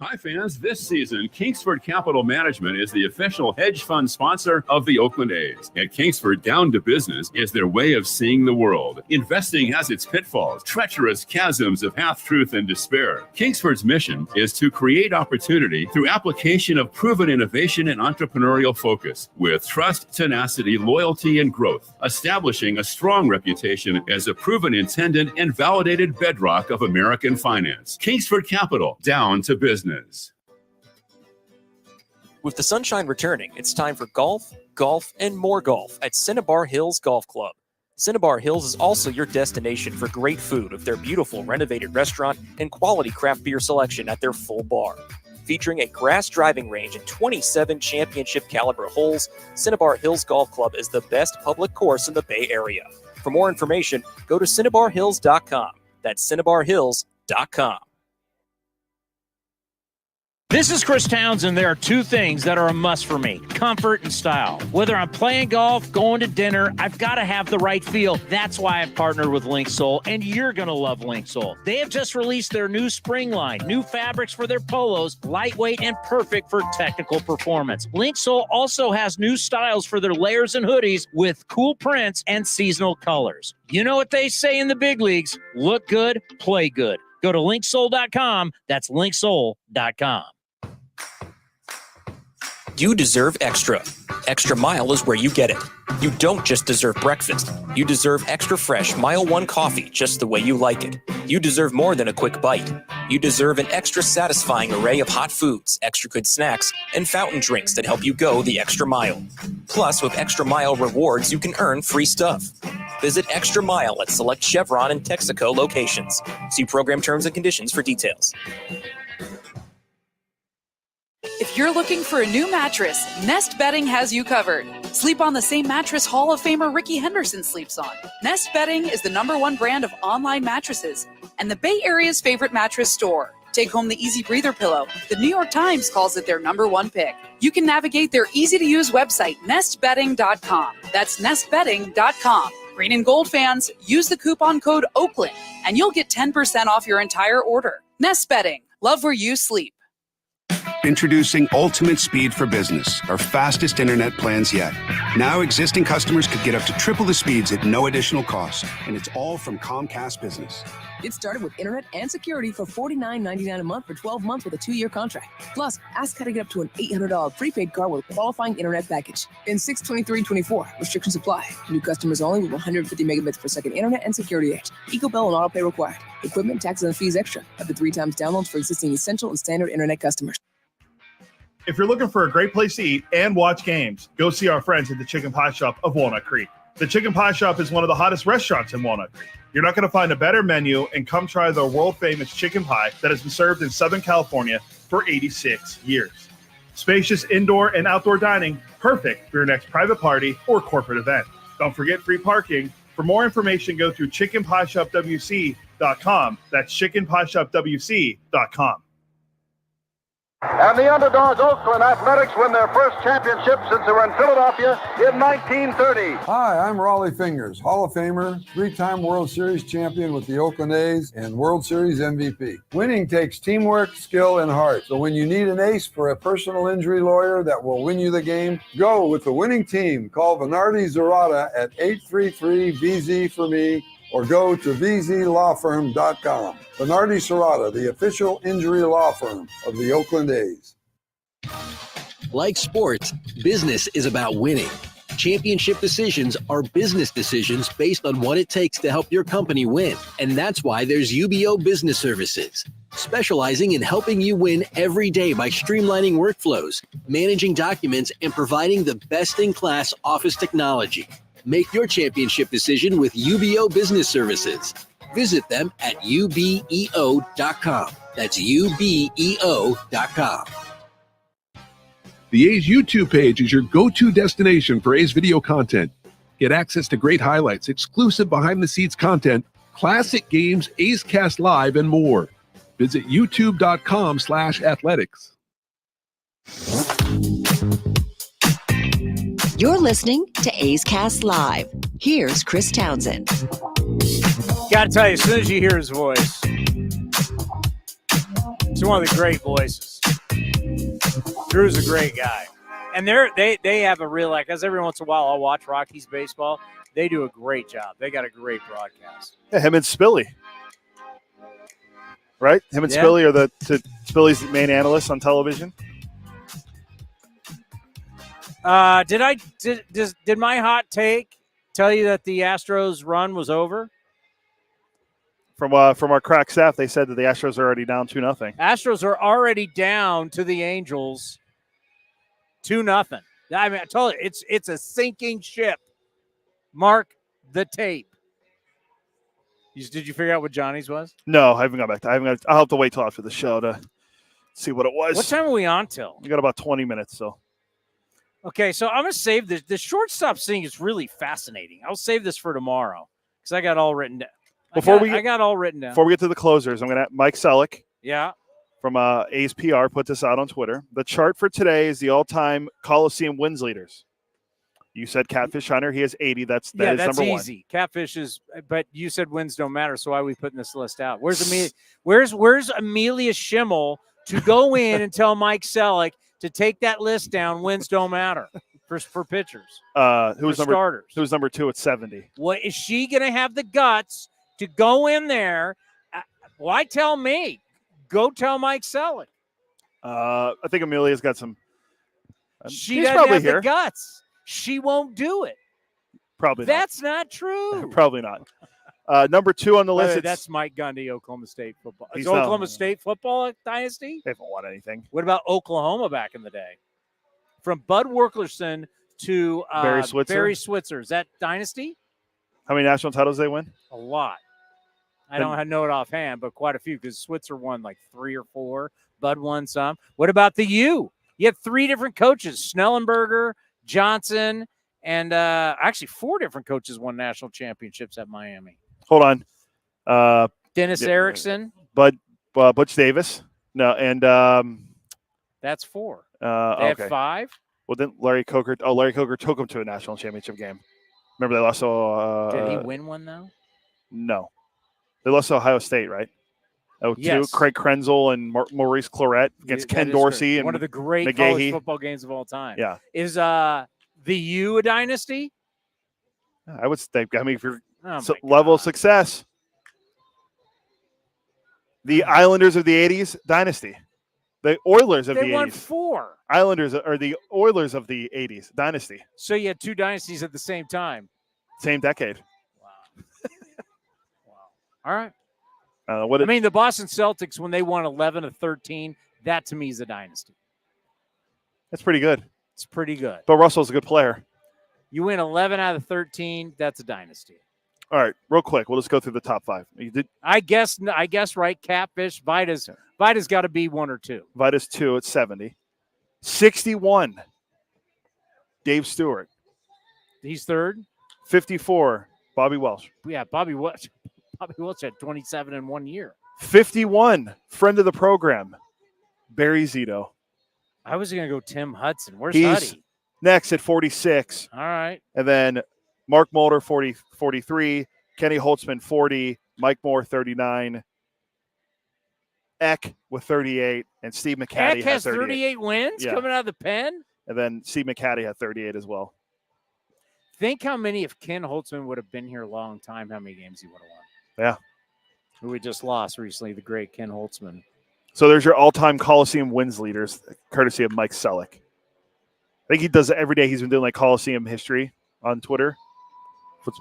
Hi, fans. This season, Kingsford Capital Management is the official hedge fund sponsor of the Oakland A's. At Kingsford, down to business is their way of seeing the world. Investing has its pitfalls, treacherous chasms of half-truth and despair. Kingsford's mission is to create opportunity through application of proven innovation and entrepreneurial focus with trust, tenacity, loyalty, and growth, establishing a strong reputation as a proven intendant and validated bedrock of American finance. Kingsford Capital, down to business. With the sunshine returning, it's time for golf, and more golf at Cinnabar Hills Golf Club. Cinnabar Hills is also your destination for great food with their beautiful renovated restaurant and quality craft beer selection at their full bar. Featuring a grass driving range and 27 championship caliber holes, Cinnabar Hills Golf Club is the best public course in the Bay Area. For more information, go to cinnabarhills.com. That's cinnabarhills.com. This is Chris Townsend. There are two things that are a must for me: comfort and style. Whether I'm playing golf, going to dinner, I've got to have the right feel. That's why I've partnered with Linksole, and you're going to love Linksole. They have just released their new spring line, new fabrics for their polos, lightweight and perfect for technical performance. Linksole also has new styles for their layers and hoodies with cool prints and seasonal colors. You know what they say in the big leagues: look good, play good. Go to linksole.com. That's linksole.com. You deserve extra. Extra Mile is where you get it. You don't just deserve breakfast. You deserve extra fresh Mile 1 coffee just the way you like it. You deserve more than a quick bite. You deserve an extra satisfying array of hot foods, extra good snacks, and fountain drinks that help you go the extra mile. Plus, with Extra Mile rewards, you can earn free stuff. Visit Extra Mile at select Chevron and Texaco locations. See program terms and conditions for details. If you're looking for a new mattress, Nest Bedding has you covered. Sleep on the same mattress Hall of Famer Ricky Henderson sleeps on. Nest Bedding is the #1 brand of online mattresses and the Bay Area's favorite mattress store. Take home the Easy Breather pillow. The New York Times calls it their #1 pick. You can navigate their easy-to-use website, nestbedding.com. That's nestbedding.com. Green and gold fans, use the coupon code Oakland, and you'll get 10% off your entire order. Nest Bedding. Love where you sleep. Introducing Ultimate Speed for Business, our fastest internet plans yet. Now existing customers could get up to triple the speeds at no additional cost, and it's all from Comcast Business. Get started with internet and security for $49.99 a month for 12 months with a 2-year contract. Plus, ask how to get up to an $800 prepaid card with a qualifying internet package. In 6/23/24, restrictions apply. New customers only with 150 megabits per second internet and security edge. EcoBill and auto pay required. Equipment, taxes, and fees extra. Up to 3 times downloads for existing essential and standard internet customers. If you're looking for a great place to eat and watch games, go see our friends at the Chicken Pie Shop of Walnut Creek. The Chicken Pie Shop is one of the hottest restaurants in Walnut Creek. You're not going to find a better menu, and come try the world-famous chicken pie that has been served in Southern California for 86 years. Spacious indoor and outdoor dining, perfect for your next private party or corporate event. Don't forget free parking. For more information, go to chickenpieshopwc.com. That's chickenpieshopwc.com. And the underdog Oakland Athletics win their first championship since they were in Philadelphia in 1930. Hi, I'm Raleigh Fingers, Hall of Famer, 3-time World Series champion with the Oakland A's and World Series MVP. Winning takes teamwork, skill, and heart. So when you need an ace for a personal injury lawyer that will win you the game, go with the winning team. Call Venardi Zerata at 833-VZ for me, or go to vzlawfirm.com. Venardi Serrata, the official injury law firm of the Oakland A's. Like sports, business is about winning. Championship decisions are business decisions based on what it takes to help your company win. And that's why there's UBO Business Services. specializing in helping you win every day by streamlining workflows, managing documents, and providing the best-in-class office technology. Make your championship decision with UBO Business Services. Visit them at ubeo.com. That's ubeo.com. The A's YouTube page is your go-to destination for A's video content. Get access to great highlights, exclusive behind-the-scenes content, classic games, A's Cast Live, and more. Visit youtube.com/athletics. You're listening to A's Cast Live. Here's Chris Townsend. Got to tell you, as soon as you hear his voice, it's one of the great voices. Drew's a great guy. And they have a real, like, as every once in a while I'll watch Rockies baseball. They do a great job. They got a great broadcast. Yeah, him and Spilly. Right? Him and Spilly are Spilly's the main analyst on television. Did my hot take tell you that the Astros run was over? From our crack staff, they said that the Astros are already down 2-0. Astros are already down to the Angels 2-0. I mean, I told you, it's a sinking ship. Mark the tape. Did you figure out what Johnny's was? No, I haven't got back to. I'll have to wait till after the show to see what it was. What time are we on till? We got about 20 minutes, so. Okay, so I'm gonna save this. The shortstop thing is really fascinating. I'll save this for tomorrow because I got all written down. I got all written down. Before we get to the closers, I'm gonna Mike Selleck. Yeah. From A's PR put this out on Twitter. The chart for today is the all-time Coliseum wins leaders. You said Catfish Hunter. He has 80. That's number one. Easy. Catfish is, but you said wins don't matter, so why are we putting this list out? Where's Amelia Schimmel to go in and tell Mike Selleck to take that list down? Wins don't matter for pitchers. Who's number two at 70? What is she going to have the guts to go in there? Why tell me? Go tell Mike Selleck. I think Amelia's got some. She doesn't have the guts. She won't do it. Probably not. That's not true. Probably not. Number two on the list. That's Mike Gundy, Oklahoma State football. Is Oklahoma State football a dynasty? They haven't won anything. What about Oklahoma back in the day? From Bud Werklerson to Barry Switzer. Is that dynasty? How many national titles they win? A lot. I don't know it offhand, but quite a few because Switzer won like 3 or 4. Bud won some. What about the U? You have 3 different coaches: Snellenberger, Johnson, and actually 4 different coaches won national championships at Miami. Hold on. Dennis Erickson. Butch Davis. No, and that's 4. They okay. have 5. Well, then Larry Coker took him to a national championship game. Remember they lost to Did he win one though? No. They lost to Ohio State, right? Yes. Craig Krenzel and Maurice Claret against Ken Dorsey and one of the great McGahee. college football games of all time. Yeah. Is the U a dynasty? I would think. I mean, if you're Oh level of success, the Islanders of the '80s dynasty, the Oilers of the '80s. They won 4. Islanders are the Oilers of the '80s dynasty. So you had 2 dynasties at the same time. Same decade. All right. I mean, the Boston Celtics, when they won 11 of 13, that to me is a dynasty. That's pretty good. It's pretty good. But Russell's a good player. You win 11 out of 13, that's a dynasty. All right, real quick, we'll just go through the top 5. You did. I guess right. Catfish, Vita's got to be 1 or 2. Vita's 2 at 70. 61. Dave Stewart. He's 3rd. 54. Bobby Welsh. Yeah, Bobby Welsh. Bobby Welsh had 27 in 1 year. 51. Friend of the program. Barry Zito. I was going to go Tim Hudson. Where's He's Huddy? Next at 46. All right. And then Mark Mulder, 43. Kenny Holtzman, 40. Mike Moore, 39. Eck with 38. And Steve McCaddy Eck has 38. 38 wins coming out of the pen? And then Steve McCaddy had 38 as well. Think how many, if Ken Holtzman would have been here a long time, how many games he would have won. Yeah. Who we just lost recently, the great Ken Holtzman. So there's your all-time Coliseum wins leaders, courtesy of Mike Selleck. I think he does it every day. He's been doing like Coliseum history on Twitter.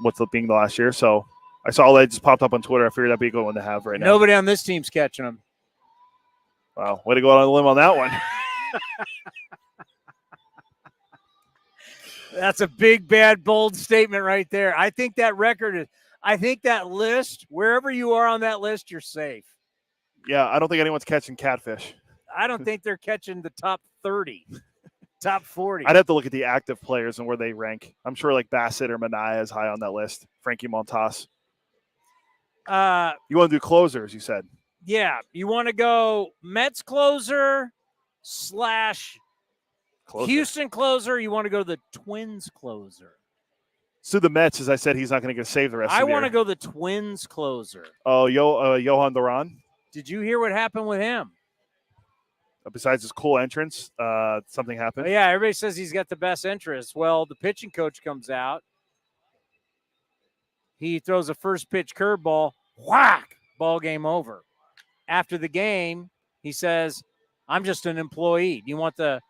What's being the last year. So I saw that just popped up on Twitter. I figured that'd be a good one to have right now. Nobody on this team's catching him. Wow, way to go out on a limb on that one. That's a big, bad, bold statement right there. I think that list, wherever you are on that list, you're safe. Yeah, I don't think anyone's catching catfish. I don't think they're catching the top 30, top 40. I'd have to look at the active players and where they rank. I'm sure like Bassett or Minaya is high on that list. Frankie Montas. You want to do closers, you said. Yeah, you want to go Mets closer / Houston closer. You want to go the Twins closer. So the Mets, as I said, he's not going to save the rest of the year. I want to go the Twins closer. Oh, Jhoan Durán. Did you hear what happened with him? Besides his cool entrance, something happened. Oh, yeah, everybody says he's got the best interest. Well, the pitching coach comes out. He throws a first pitch curveball. Whack! Ball game over. After the game, he says, "I'm just an employee." You want the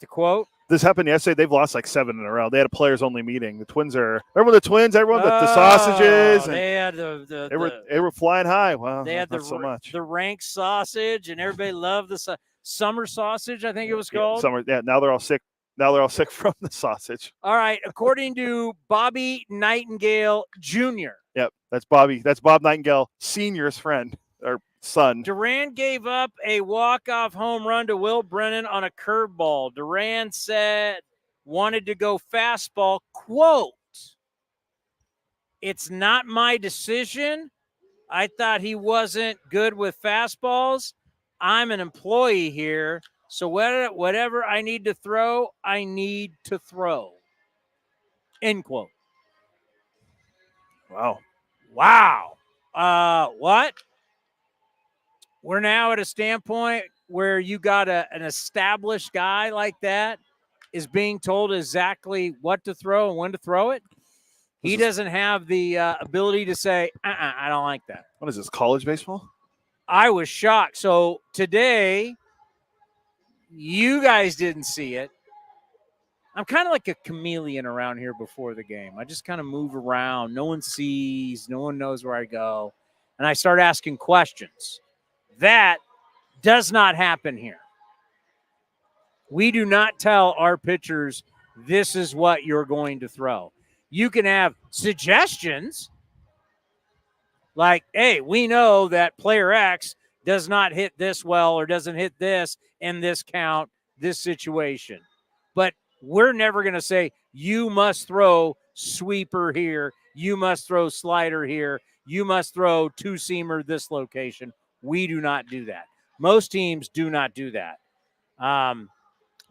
quote? This happened yesterday. They've lost like 7 in a row. They had a players-only meeting. The Twins are – remember the Twins? Everyone, the sausages. And they had they were flying high. Well, they had so much. The rank sausage, and everybody loved the summer sausage, I think it was called. Now they're all sick. Now they're all sick from the sausage. All right. According to Bobby Nightingale Jr. Yep, that's Bobby. That's Bob Nightingale Sr.'s friend or son. Durán gave up a walk-off home run to Will Brennan on a curveball. Durán said wanted to go fastball. Quote, "It's not my decision. I thought he wasn't good with fastballs. I'm an employee here, so whatever I need to throw, I need to throw." End quote. Wow. What? We're now at a standpoint where you got an established guy like that is being told exactly what to throw and when to throw it. He doesn't have the ability to say, I don't like that. What is this, college baseball? I was shocked. So today, you guys didn't see it. I'm kind of like a chameleon around here before the game. I just kind of move around. No one sees. No one knows where I go. And I start asking questions. That does not happen here. We do not tell our pitchers, this is what you're going to throw. You can have suggestions like, hey, we know that player X does not hit this well or doesn't hit this in this count, this situation. But we're never going to say, you must throw sweeper here. You must throw slider here. You must throw two-seamer this location. We do not do that. Most teams do not do that.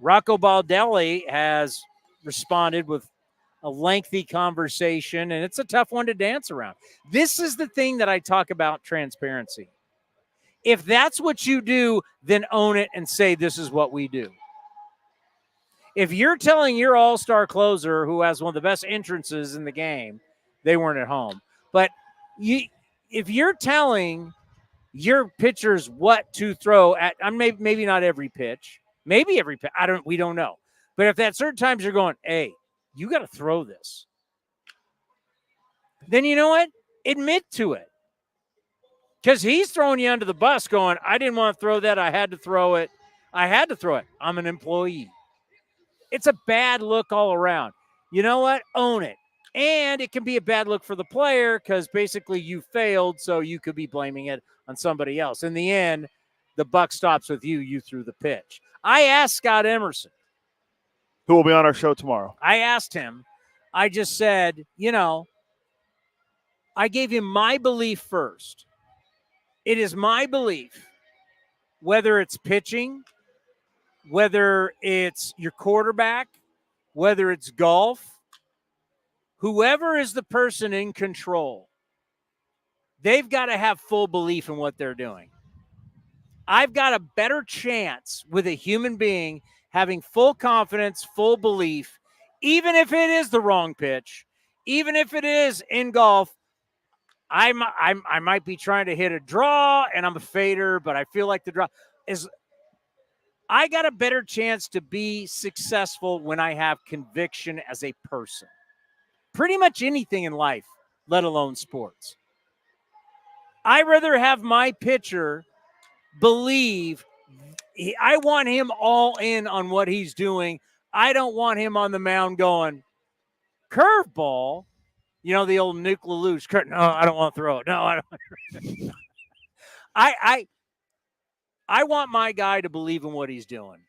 Rocco Baldelli has responded with a lengthy conversation, and it's a tough one to dance around. This is the thing that I talk about, transparency. If that's what you do, then own it and say, this is what we do. If you're telling your all-star closer who has one of the best entrances in the game, they weren't at home. But if you're telling your pitchers what to throw at, maybe not every pitch, maybe every pitch, we don't know. But if at certain times you're going, hey, you got to throw this, then you know what? Admit to it. Because he's throwing you under the bus going, I didn't want to throw that. I had to throw it. I'm an employee. It's a bad look all around. You know what? Own it. And it can be a bad look for the player because basically you failed, so you could be blaming it on somebody else. In the end, the buck stops with you. You threw the pitch. I asked Scott Emerson, who will be on our show tomorrow. I asked him, I just said, I gave him my belief first. It is my belief, whether it's pitching, whether it's your quarterback, whether it's golf, whoever is the person in control, they've got to have full belief in what they're doing. I've got a better chance with a human being having full confidence, full belief, even if it is the wrong pitch, even if it is in golf. I might be trying to hit a draw, and I'm a fader, but I feel like the draw is – I got a better chance to be successful when I have conviction as a person. Pretty much anything in life, let alone sports. I'd rather have my pitcher believe. I want him all in on what he's doing. I don't want him on the mound going, curveball. You know, the old Nuke LaLoosh. No, I don't want to throw it. No, I don't. I want my guy to believe in what he's doing.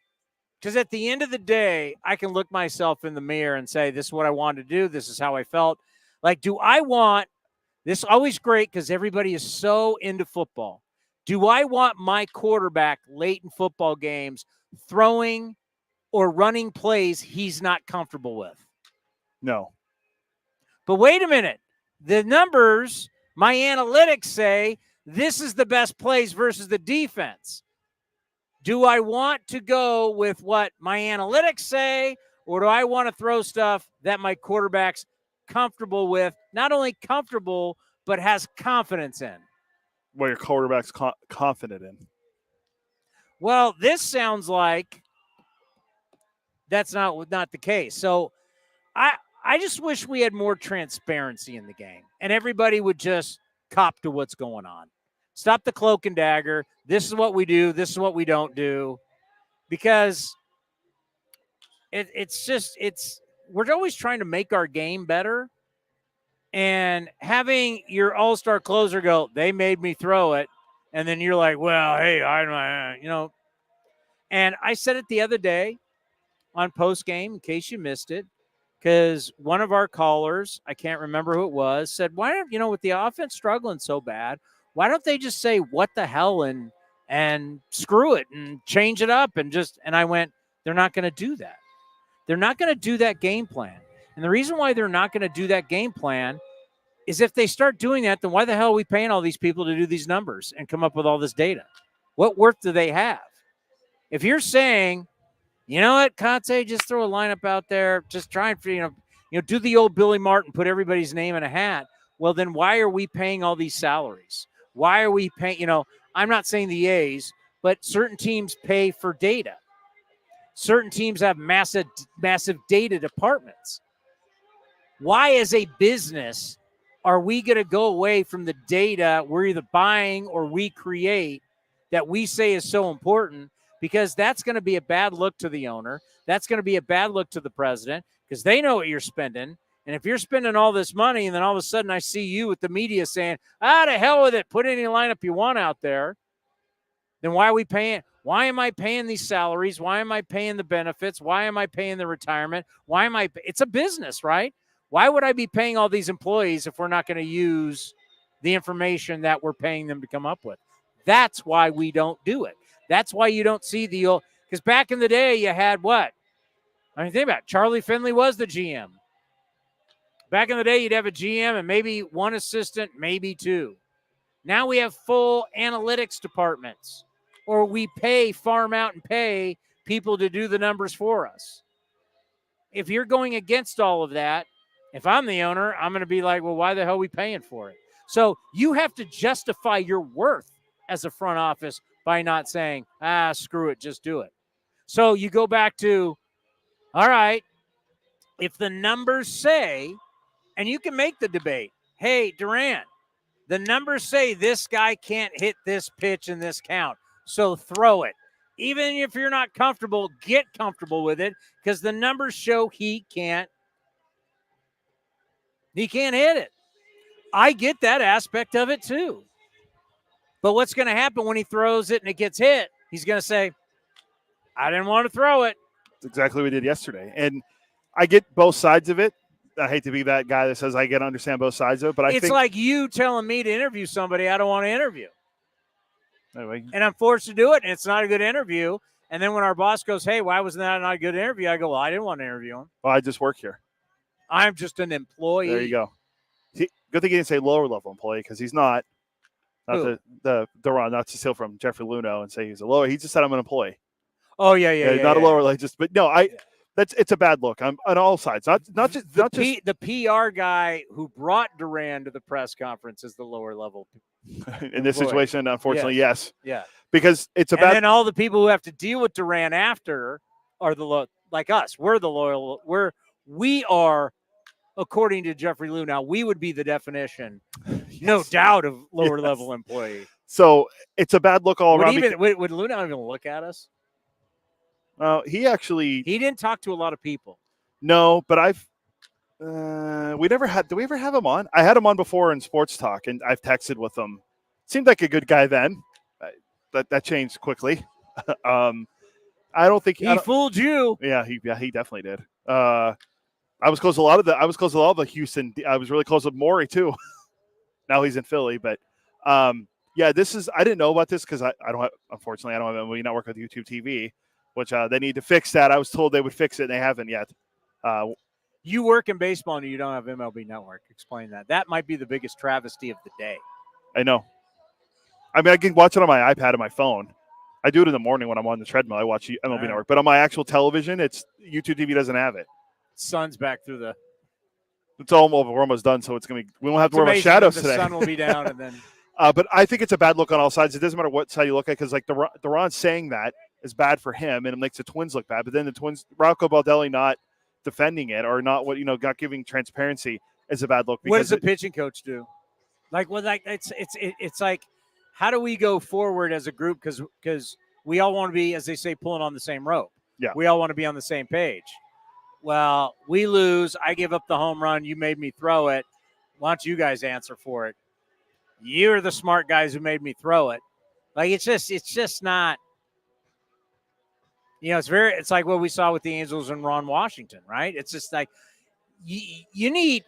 Because at the end of the day, I can look myself in the mirror and say, this is what I wanted to do. This is how I felt. Like, do I want this? Always great because everybody is so into football. Do I want my quarterback late in football games throwing or running plays he's not comfortable with? No. But wait a minute. The numbers, my analytics say this is the best plays versus the defense. Do I want to go with what my analytics say, or do I want to throw stuff that my quarterback's comfortable with, not only comfortable, but has confidence in? What your quarterback's confident in? Well, this sounds like that's not the case. So I just wish we had more transparency in the game, and everybody would just cop to what's going on. Stop the cloak and dagger. This is what we do. This is what we don't do. Because we're always trying to make our game better. And having your all-star closer go, they made me throw it. And then you're like, well, hey, And I said it the other day on post-game, in case you missed it, because one of our callers, I can't remember who it was, said, why don't, with the offense struggling so bad, why don't they just say what the hell and screw it and change it up and I went, they're not going to do that. They're not going to do that game plan. And the reason why they're not going to do that game plan is if they start doing that, then why the hell are we paying all these people to do these numbers and come up with all this data? What worth do they have? If you're saying, you know what, Kotze, just throw a lineup out there, just try and, do the old Billy Martin, put everybody's name in a hat. Well, then why are we paying all these salaries? Why are we paying, I'm not saying the A's, but certain teams pay for data. Certain teams have massive data departments. Why, as a business, are we going to go away from the data we're either buying or we create that we say is so important? Because that's going to be a bad look to the owner. That's going to be a bad look to the president because they know what you're spending. And if you're spending all this money and then all of a sudden I see you with the media saying, to hell with it, put any lineup you want out there, then why are we paying? Why am I paying these salaries? Why am I paying the benefits? Why am I paying the retirement? It's a business, right? Why would I be paying all these employees if we're not going to use the information that we're paying them to come up with? That's why we don't do it. That's why you don't see because back in the day you had what? I mean, think about it. Charlie Finley was the GM. Back in the day, you'd have a GM and maybe one assistant, maybe two. Now we have full analytics departments, or we farm out and pay people to do the numbers for us. If you're going against all of that, if I'm the owner, I'm going to be like, well, why the hell are we paying for it? So you have to justify your worth as a front office by not saying, screw it, just do it. So you go back to, all right, if the numbers say, and you can make the debate, hey, Durán, the numbers say this guy can't hit this pitch in this count, so throw it. Even if you're not comfortable, get comfortable with it because the numbers show he can't hit it. I get that aspect of it too. But what's going to happen when he throws it and it gets hit? He's going to say, I didn't want to throw it. That's exactly what we did yesterday. And I get both sides of it. I hate to be that guy that says I get to understand both sides of it, but I think it's like you telling me to interview somebody I don't want to interview. Anyway. And I'm forced to do it, and it's not a good interview. And then when our boss goes, hey, why was that not a good interview? I go, well, I didn't want to interview him. Well, I just work here. I'm just an employee. There you go. Good thing he didn't say lower level employee because he's not. Not the Durán, not to steal from Jeffrey Luno and say he's a lower. He just said I'm an employee. Oh yeah. Not a lower level. But no, it's a bad look. I'm on all sides. Not just the PR guy who brought Durán to the press conference is the lower level. In this situation, unfortunately, yes. Yeah. Because it's about. And then all the people who have to deal with Durán after are like us. We're the loyal. We are, according to Jeffrey Luno, we would be the definition, no doubt, of lower level employee. So it's a bad look all around. Would Lou not even look at us? He didn't talk to a lot of people. No, but we never had. Do we ever have him on? I had him on before in Sports Talk, and I've texted with him. Seemed like a good guy then. That changed quickly. I don't think he fooled you. Yeah, he definitely did. I was close to a lot of the Houston. I was really close with Maury too. Now he's in Philly, but yeah, this is. I didn't know about this because unfortunately I don't have MLB Network with YouTube TV, which they need to fix that. I was told they would fix it, and they haven't yet. You work in baseball and you don't have MLB Network. Explain that. That might be the biggest travesty of the day. I know. I mean, I can watch it on my iPad and my phone. I do it in the morning when I'm on the treadmill. I watch MLB Network. But on my actual television, it's YouTube TV doesn't have it. Sun's back through the. It's all over. We're almost done, so it's gonna be. We won't have to worry about shadows today. The sun will be down, and then. But I think it's a bad look on all sides. It doesn't matter what side you look at, because like Durán saying that is bad for him, and it makes the Twins look bad. But then the Twins, Rocco Baldelli not defending it or not not giving transparency is a bad look. What does the pitching coach do? It's like, how do we go forward as a group? Because we all want to be, as they say, pulling on the same rope. Yeah, we all want to be on the same page. Well, we lose. I give up the home run. You made me throw it. Why don't you guys answer for it? You're the smart guys who made me throw it. Like it's just not. It's like what we saw with the Angels and Ron Washington, right? It's just like you need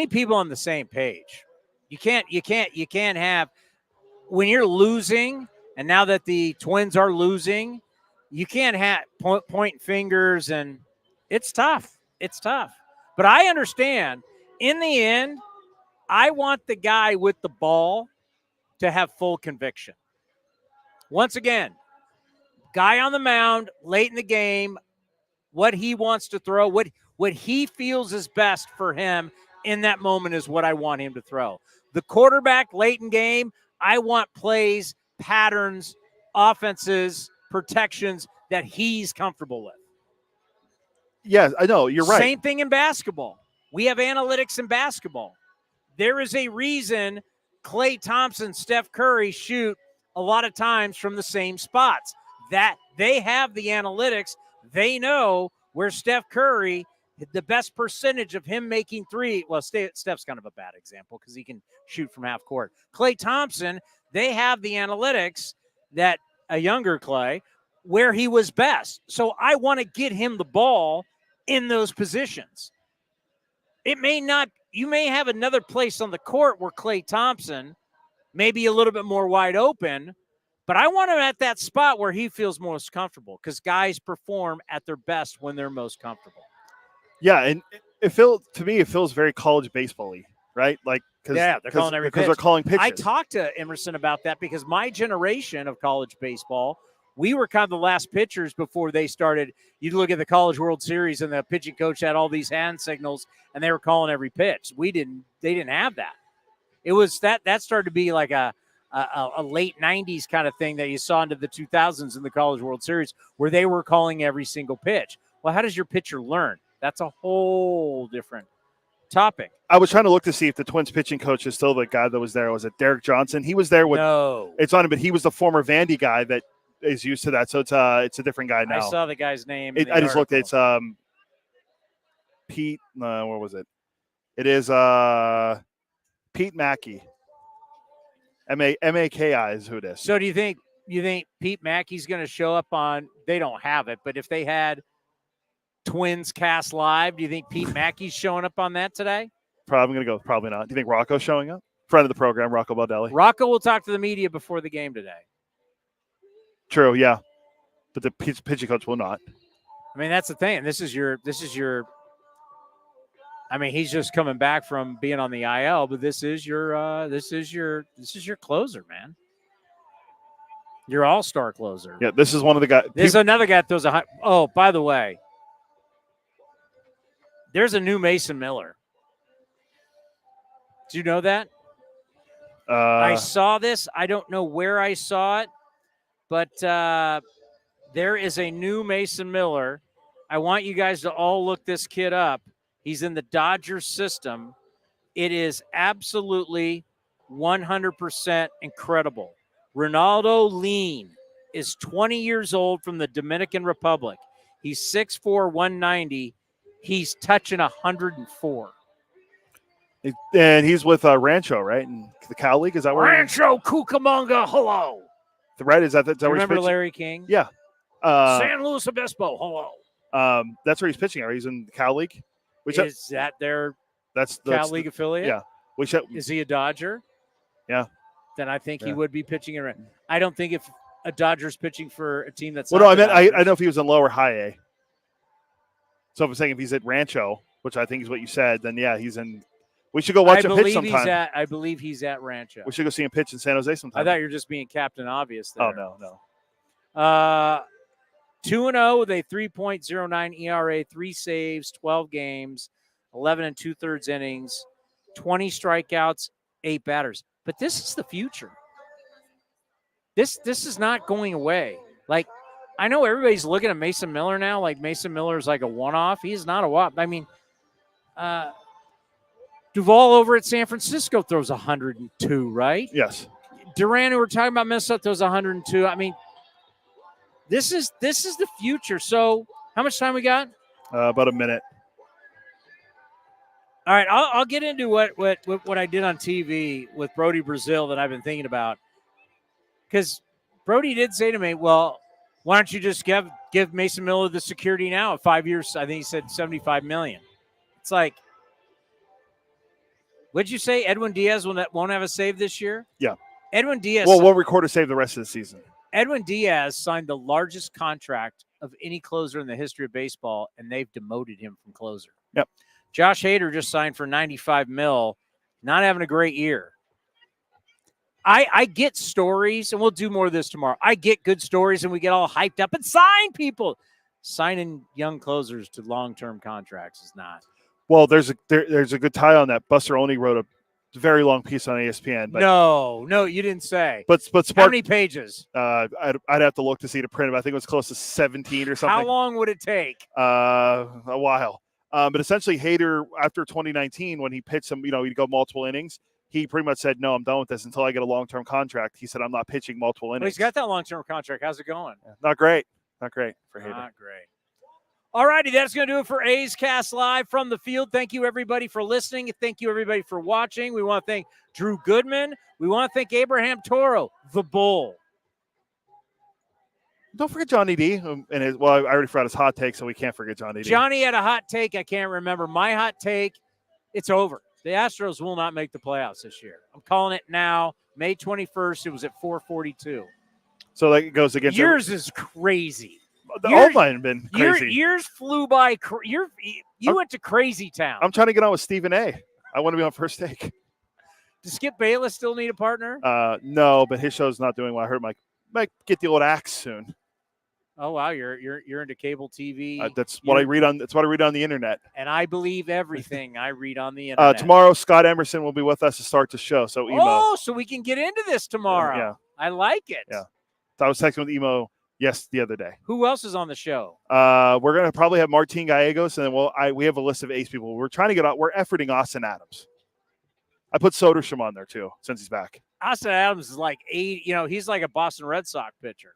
people on the same page. You can't have when you're losing, and now that the Twins are losing, you can't have point fingers, and it's tough. It's tough. But I understand. In the end, I want the guy with the ball to have full conviction. Once again, guy on the mound late in the game, what he wants to throw, what he feels is best for him in that moment is what I want him to throw. The quarterback late in game, I want plays, patterns, offenses, protections that he's comfortable with. Yes, I know. You're right. Same thing in basketball. We have analytics in basketball. There is a reason Klay Thompson, Steph Curry shoot a lot of times from the same spots. That they have the analytics. They know where Steph Curry, the best percentage of him making three. Well, Steph's kind of a bad example because he can shoot from half court. Klay Thompson, they have the analytics that a younger Klay, where he was best. So I want to get him the ball in those positions. It may not, you may have another place on the court where Klay Thompson may be a little bit more wide open, but I want him at that spot where he feels most comfortable because guys perform at their best when they're most comfortable. Yeah, and it feels very college baseball-y, right? Like, they're calling every pitch. Because they're calling pitches. I talked to Emerson about that because my generation of college baseball, we were kind of the last pitchers before they started. You'd look at the College World Series and the pitching coach had all these hand signals and they were calling every pitch. They didn't have that. It was that started to be like a late 90s kind of thing that you saw into the 2000s in the College World Series where they were calling every single pitch. Well, how does your pitcher learn? That's a whole different topic. I was trying to look to see if the Twins pitching coach is still the guy that was there. Was it Derek Johnson? He was there with. No. It's on him, but he was the former Vandy guy that is used to that. So it's a different guy now. I saw the guy's name. I just looked. It's Pete. What was it? It is Pete Mackey. M-A-K-I is who it is. So do you think Pete Mackey's going to show up on? They don't have it, but if they had Twins Cast Live, do you think Pete Mackey's showing up on that today? I'm going to go. Probably not. Do you think Rocco's showing up? Friend of the program, Rocco Baldelli. Rocco will talk to the media before the game today. True, yeah, but the pitching coach will not. I mean, that's the thing. This is your. I mean, he's just coming back from being on the IL, but this is your closer, man. Your all-star closer. Yeah, this is one of the guys. There's another guy that throws a high. Oh, by the way, there's a new Mason Miller. Do you know that? I saw this. I don't know where I saw it, but there is a new Mason Miller. I want you guys to all look this kid up. He's in the Dodgers system. It is absolutely 100% incredible. Ronaldo Lean is 20 years old from the Dominican Republic. He's 6'4", 190. He's touching 104. And he's with Rancho, right? In the Cal League, is that where? Rancho Cucamonga, hello. Right? Is that where he's Remember pitching? Larry King? Yeah. San Luis Obispo, hello. That's where he's pitching. Right? He's in the Cal League. Is that their Cal League affiliate? Yeah. Is he a Dodger? Yeah. Then I think he would be pitching in. I don't think if a Dodger's pitching for a team that's Well, no, I meant I know if he was in low or high A. So if I'm saying if he's at Rancho, which I think is what you said, then yeah, he's in. We should go watch him pitch sometime. I believe he's at Rancho. We should go see him pitch in San Jose sometime. I thought you were just being Captain Obvious there. Oh, no. 2-0 with a 3.09 ERA, 3 saves, 12 games, 11 2/3 innings, 20 strikeouts, 8 batters. But this is the future. This is not going away. Like, I know everybody's looking at Mason Miller now, like Mason Miller is like a one-off. He's not a one-off. I mean, Duvall over at San Francisco throws 102, right? Yes. Durán, who we're talking about, Minnesota throws 102. I mean, this is the future. So, how much time we got? About a minute. All right, I'll get into what I did on TV with Brody Brazil that I've been thinking about. Because Brody did say to me, well, why don't you just give Mason Miller the security now of 5 years? I think he said $75 million. It's like, what'd you say? Edwin Diaz won't have a save this year? Yeah. Edwin Diaz. Well, we'll record a save the rest of the season. Edwin Diaz signed the largest contract of any closer in the history of baseball, and they've demoted him from closer. Yep. Josh Hader just signed for $95 million, not having a great year. I get stories, and we'll do more of this tomorrow. I get good stories, and we get all hyped up and sign people. Signing young closers to long-term contracts is not. Well, there's a good tie on that. Buster Olney wrote a very long piece on ESPN. But No, you didn't say. But how many pages? I'd have to look to see the print, but I think it was close to 17 or something. How long would it take? A while. But essentially, Hader, after 2019, when he pitched some, he'd go multiple innings. He pretty much said, no, I'm done with this until I get a long-term contract. He said, I'm not pitching multiple innings. Well, he's got that long-term contract. How's it going? Not great. Not great for Hader. Not great. All righty, that's going to do it for A's Cast Live from the field. Thank you, everybody, for listening. Thank you, everybody, for watching. We want to thank Drew Goodman. We want to thank Abraham Toro, the Bull. Don't forget Johnny D. I already forgot his hot take, so we can't forget Johnny D. Johnny had a hot take. I can't remember. My hot take, it's over. The Astros will not make the playoffs this year. I'm calling it now. May 21st, it was at 4:42. So that goes against yours is crazy. All mine have been crazy. Yours flew by. You went to crazy town. I'm trying to get on with Stephen A. I want to be on First Take. Does Skip Bayless still need a partner? No, but his show's not doing well. I heard might get the old axe soon. Oh wow, you're into cable TV. That's what I read on. That's what I read on the internet. And I believe everything I read on the internet. Tomorrow, Scott Emerson will be with us to start the show. So Emo. Oh, so we can get into this tomorrow. Yeah. I like it. Yeah. So I was texting with Emo the other day. Who else is on the show? We're gonna probably have Martin Gallegos, and then we have a list of ace people. We're trying to get out. We're efforting Austin Adams. I put Soderstrom on there too since he's back. Austin Adams is like 80. He's like a Boston Red Sox pitcher.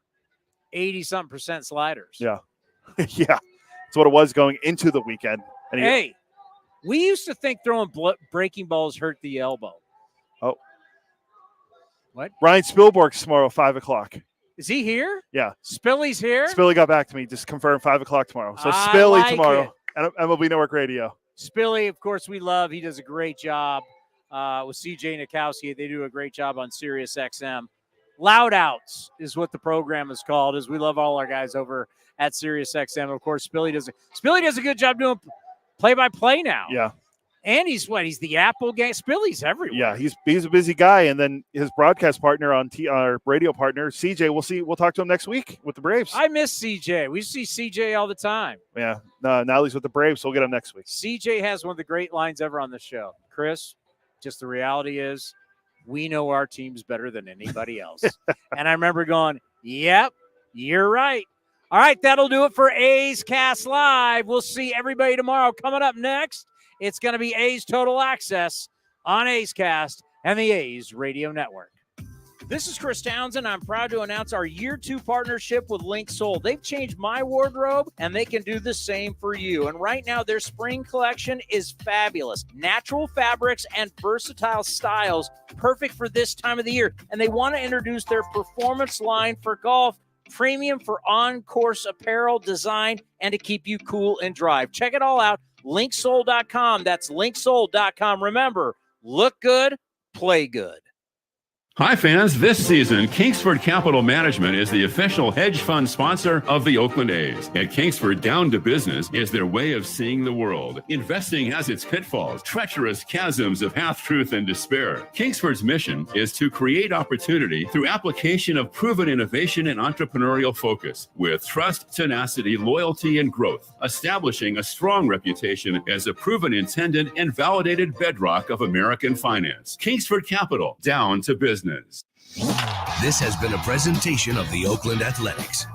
80-something% sliders. Yeah. Yeah. That's what it was going into the weekend. Hey, we used to think throwing breaking balls hurt the elbow. Oh. What? Ryan Spielborg's tomorrow, 5 o'clock. Is he here? Yeah. Spilly's here? Spilly got back to me. Just confirmed 5 o'clock tomorrow. So Spilly tomorrow. And MLB Network Radio. Spilly, of course, we love. He does a great job with CJ Nikowski. They do a great job on Sirius XM. Loud Outs is what the program is called, as we love all our guys over at Sirius XM. Of course, Spilly does a good job doing play-by-play now. Yeah. And he's the Apple gang. Spilly's everywhere. Yeah, he's a busy guy. And then his broadcast partner our radio partner, CJ, we'll talk to him next week with the Braves. I miss CJ. We see CJ all the time. Yeah. No, now he's with the Braves, so we'll get him next week. CJ has one of the great lines ever on the show. Chris, just the reality is, we know our teams better than anybody else. And I remember going, yep, you're right. All right, that'll do it for A's Cast Live. We'll see everybody tomorrow. Coming up next, it's going to be A's Total Access on A's Cast and the A's Radio Network. This is Chris Townsend. I'm proud to announce our year 2 partnership with Link Soul. They've changed my wardrobe, and they can do the same for you. And right now, their spring collection is fabulous. Natural fabrics and versatile styles, perfect for this time of the year. And they want to introduce their performance line for golf, premium for on-course apparel design, and to keep you cool and dry. Check it all out, linksoul.com. That's linksoul.com. Remember, look good, play good. Hi, fans. This season, Kingsford Capital Management is the official hedge fund sponsor of the Oakland A's. At Kingsford, down to business is their way of seeing the world. Investing has its pitfalls, treacherous chasms of half-truth and despair. Kingsford's mission is to create opportunity through application of proven innovation and entrepreneurial focus with trust, tenacity, loyalty, and growth, establishing a strong reputation as a proven intended and validated bedrock of American finance. Kingsford Capital, down to business. This has been a presentation of the Oakland Athletics.